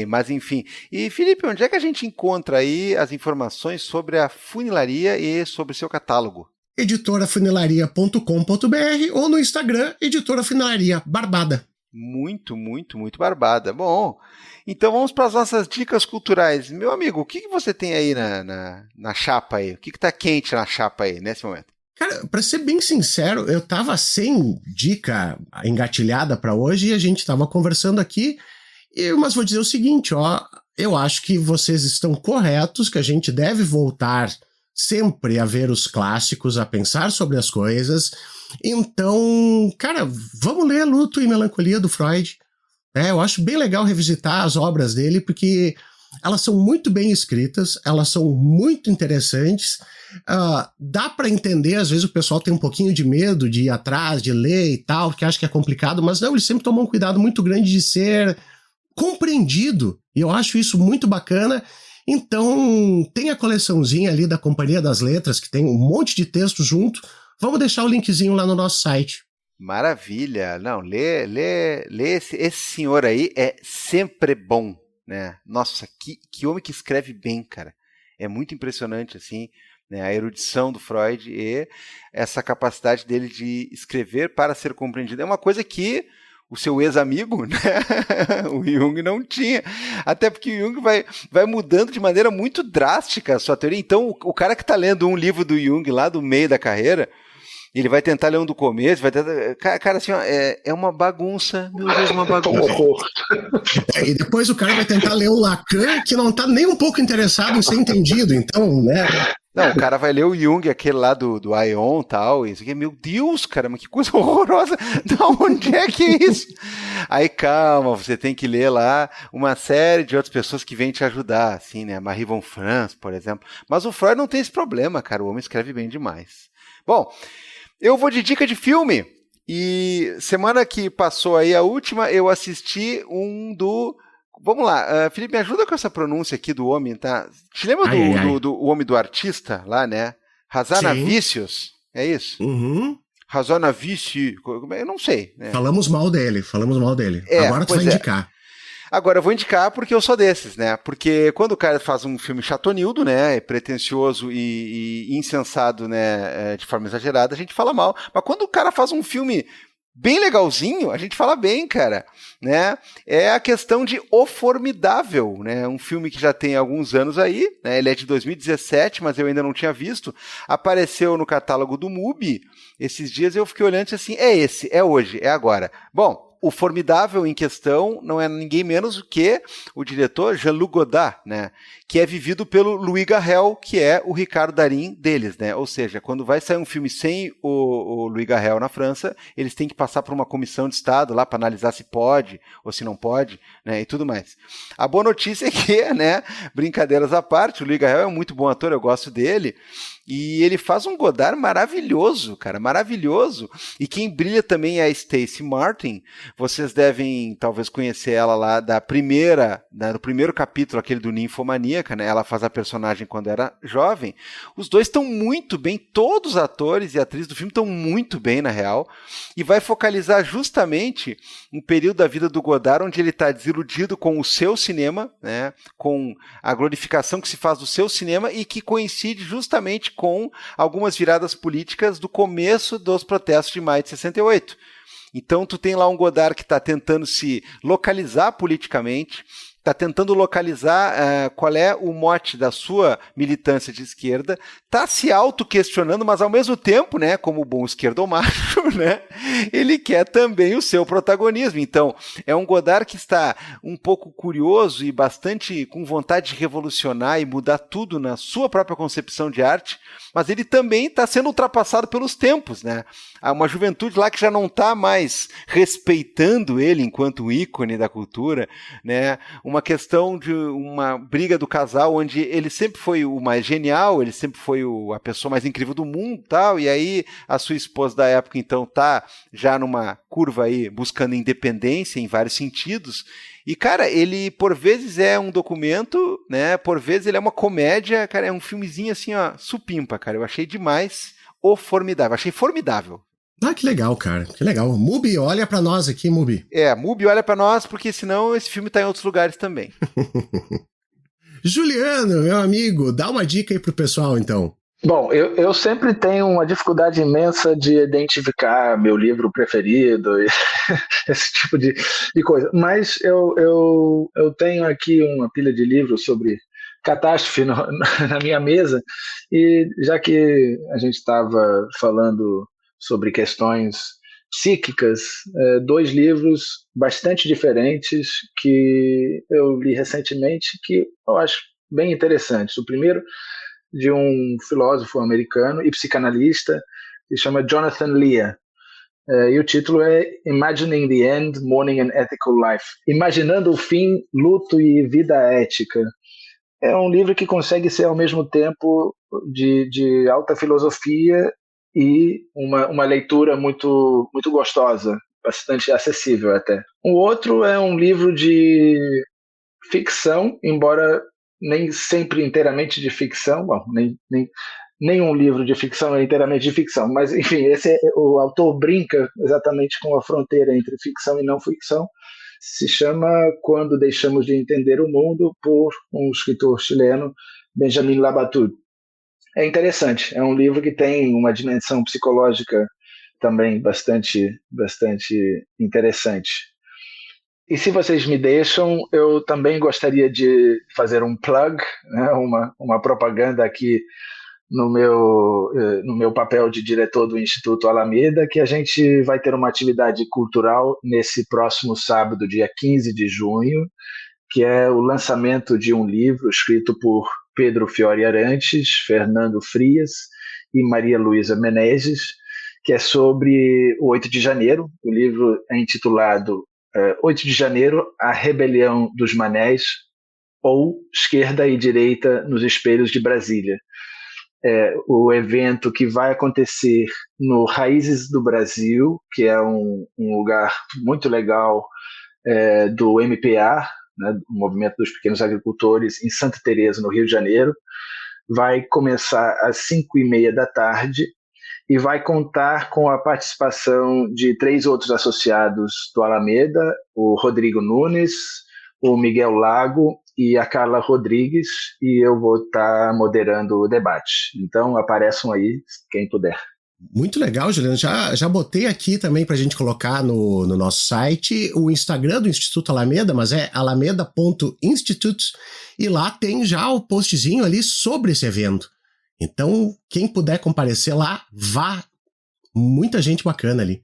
Mas enfim. E, Felipe, onde é que a gente encontra aí as informações sobre a Funilaria e sobre o seu catálogo? editorafunilaria.com.br ou no Instagram, Editora Funilaria Barbada. Muito, muito, muito barbada. Bom, então vamos para as nossas dicas culturais. Meu amigo, o que você tem aí na chapa aí? O que está quente na chapa aí, nesse momento? Cara, pra ser bem sincero, eu tava sem dica engatilhada pra hoje e a gente tava conversando aqui, mas vou dizer o seguinte, ó, eu acho que vocês estão corretos, que a gente deve voltar sempre a ver os clássicos, a pensar sobre as coisas. Então, cara, vamos ler Luto e Melancolia do Freud. Eu acho bem legal revisitar as obras dele, porque elas são muito bem escritas, elas são muito interessantes. Dá para entender, às vezes o pessoal tem um pouquinho de medo de ir atrás, de ler e tal, porque acha que é complicado, mas não, eles sempre tomam um cuidado muito grande de ser compreendido, e eu acho isso muito bacana. Então, tem a coleçãozinha ali da Companhia das Letras, que tem um monte de texto junto. Vamos deixar o linkzinho lá no nosso site. Maravilha! Não, lê esse senhor aí é sempre bom, né? Nossa, que homem que escreve bem, cara. É muito impressionante, assim, né? A erudição do Freud e essa capacidade dele de escrever para ser compreendido. É uma coisa que o seu ex-amigo, né? O Jung não tinha. Até porque o Jung vai mudando de maneira muito drástica a sua teoria. Então, o cara que está lendo um livro do Jung lá do meio da carreira, ele vai tentar ler um do começo, vai tentar... Cara, assim, ó, é uma bagunça. Meu Deus, uma bagunça. E depois o cara vai tentar ler o Lacan, que não está nem um pouco interessado em ser entendido. Então, né... Não, o cara vai ler o Jung, aquele lá do Aion e tal, e isso aqui, meu Deus, cara, mas que coisa horrorosa, da onde é que é isso? Aí, calma, você tem que ler lá uma série de outras pessoas que vêm te ajudar, assim, né, Marie von Franz, por exemplo, mas o Freud não tem esse problema, cara, o homem escreve bem demais. Bom, eu vou de dica de filme, e semana que passou aí a última, eu assisti um do... Vamos lá, Felipe, me ajuda com essa pronúncia aqui do homem, tá? Te lembra do homem do artista lá, né? Hazanavicius, é isso? Uhum. Hazanavicius, eu não sei. Né? Falamos mal dele. Agora tu vai indicar. Agora eu vou indicar porque eu sou desses, né? Porque quando o cara faz um filme chatonildo, né? Pretencioso e insensado, né? De forma exagerada, a gente fala mal. Mas quando o cara faz um filme bem legalzinho, a gente fala bem, cara, né? É a questão de O Formidável, né? Um filme que já tem alguns anos aí, né? Ele é de 2017, mas eu ainda não tinha visto. Apareceu no catálogo do MUBI esses dias e eu fiquei olhando assim, é hoje, é agora. Bom, o Formidável em questão não é ninguém menos do que o diretor Jean-Luc Godard, né? Que é vivido pelo Louis Garrel, que é o Ricardo Darín deles, né? Ou seja, quando vai sair um filme sem o Louis Garrel na França, eles têm que passar por uma comissão de Estado lá para analisar se pode ou se não pode, né? E tudo mais. A boa notícia é que, né? Brincadeiras à parte, o Louis Garrel é um muito bom ator, eu gosto dele. E ele faz um Godard maravilhoso, cara, maravilhoso. E quem brilha também é a Stacey Martin. Vocês devem talvez conhecer ela lá do primeiro capítulo, aquele do Ninfomaníaca, né? Ela faz a personagem quando era jovem. Os dois estão muito bem, todos os atores e atrizes do filme estão muito bem, na real. E vai focalizar justamente um período da vida do Godard onde ele está desiludido com o seu cinema, né? Com a glorificação que se faz do seu cinema e que coincide justamente com algumas viradas políticas do começo dos protestos de maio de 68. Então tu tem lá um Godard que está tentando se localizar politicamente, está tentando localizar qual é o mote da sua militância de esquerda, está se auto-questionando, mas ao mesmo tempo, né, como bom esquerdomacho, né, ele quer também o seu protagonismo. Então, é um Godard que está um pouco curioso e bastante com vontade de revolucionar e mudar tudo na sua própria concepção de arte, mas ele também está sendo ultrapassado pelos tempos, né? Há uma juventude lá que já não está mais respeitando ele enquanto ícone da cultura, né? Uma questão de uma briga do casal onde ele sempre foi o mais genial, ele sempre foi a pessoa mais incrível do mundo, tal, e aí a sua esposa da época então tá já numa curva aí buscando independência em vários sentidos. E, cara, ele por vezes é um documento, né? Por vezes ele é uma comédia, cara, é um filmezinho assim, ó, supimpa, cara. Eu achei demais O Formidável, achei formidável. Ah, que legal, cara, que legal. Mubi, olha pra nós aqui, Mubi. Mubi, olha pra nós, porque senão esse filme tá em outros lugares também. Juliano, meu amigo, dá uma dica aí pro pessoal, então. Bom, eu sempre tenho uma dificuldade imensa de identificar meu livro preferido, e esse tipo de coisa. Mas eu tenho aqui uma pilha de livros sobre catástrofe na minha mesa, e já que a gente estava falando sobre questões psíquicas, dois livros bastante diferentes que eu li recentemente que eu acho bem interessantes. O primeiro de um filósofo americano e psicanalista que se chama Jonathan Lear. E o título é Imagining the End, Mourning and Ethical Life. Imaginando o fim, luto e vida ética. É um livro que consegue ser ao mesmo tempo de alta filosofia e uma leitura muito gostosa, bastante acessível até. O outro é um livro de ficção, embora nem sempre inteiramente de ficção, bom, nenhum livro de ficção é inteiramente de ficção, mas enfim, o autor brinca exatamente com a fronteira entre ficção e não ficção. Se chama Quando Deixamos de Entender o Mundo, por um escritor chileno, Benjamin Labatut. É interessante, é um livro que tem uma dimensão psicológica também bastante interessante. E se vocês me deixam, eu também gostaria de fazer um plug, né, uma propaganda aqui no meu papel de diretor do Instituto Alameda, que a gente vai ter uma atividade cultural nesse próximo sábado, dia 15 de junho, que é o lançamento de um livro escrito por Pedro Fiore Arantes, Fernando Frias e Maria Luísa Menezes, que é sobre o 8 de janeiro. O livro é intitulado 8 de janeiro, a rebelião dos manés, ou Esquerda e Direita nos espelhos de Brasília. O evento que vai acontecer no Raízes do Brasil, que é um lugar muito legal do MPA, né, o Movimento dos Pequenos Agricultores, em Santa Teresa, no Rio de Janeiro. Vai começar às 5h30 da tarde e vai contar com a participação de 3 outros associados do Alameda, o Rodrigo Nunes, o Miguel Lago e a Carla Rodrigues, e eu vou estar moderando o debate. Então apareçam aí, quem puder. Muito legal, Juliano. Já botei aqui também para a gente colocar no nosso site o Instagram do Instituto Alameda, mas é alameda.institute, e lá tem já o postzinho ali sobre esse evento. Então, quem puder comparecer lá, vá. Muita gente bacana ali.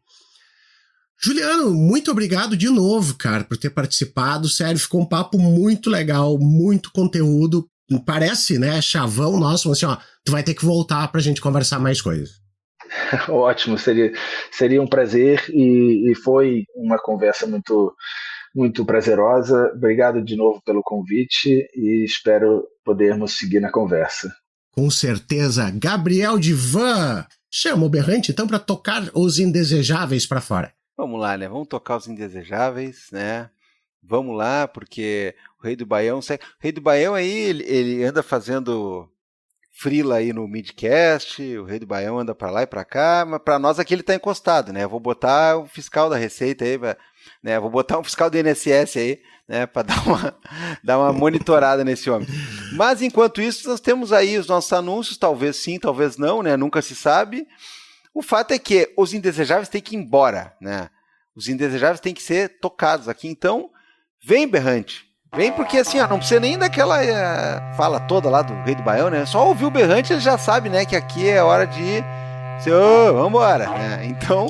Juliano, muito obrigado de novo, cara, por ter participado. Sério, ficou um papo muito legal, muito conteúdo. Parece, né, chavão nosso, assim, ó, tu vai ter que voltar pra gente conversar mais coisas. Ótimo, seria um prazer e foi uma conversa muito prazerosa. Obrigado de novo pelo convite e espero podermos seguir na conversa. Com certeza. Gabriel Divan, chama o Berrante então para tocar os indesejáveis para fora. Vamos lá, né? Vamos tocar os indesejáveis, né? Vamos lá, porque o Rei do Baião... O Rei do Baião aí, ele anda fazendo frila aí no Midcast, o Rei do Baião anda para lá e para cá, mas para nós aqui ele tá encostado, né? Eu vou botar o fiscal da Receita aí, né? Vou botar um fiscal do INSS aí, né? Para dar uma monitorada nesse homem. Mas enquanto isso, nós temos aí os nossos anúncios, talvez sim, talvez não, né? Nunca se sabe. O fato é que os indesejáveis têm que ir embora, né? Os indesejáveis têm que ser tocados aqui. Então, vem, Berrante. Vem porque assim, ó, não precisa nem daquela fala toda lá do Rei do Baião, né? Só ouvir o Berrante, ele já sabe, né? Que aqui é hora de... vambora! Né? Então,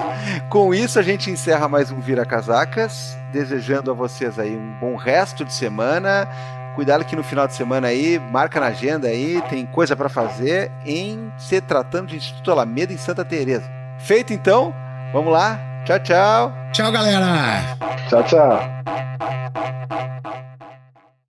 com isso a gente encerra mais um Vira Casacas. Desejando a vocês aí um bom resto de semana. Cuidado que no final de semana aí, marca na agenda aí, tem coisa para fazer em se tratando de Instituto Alameda em Santa Teresa. Feito então, vamos lá. Tchau, tchau. Tchau, galera. Tchau, tchau.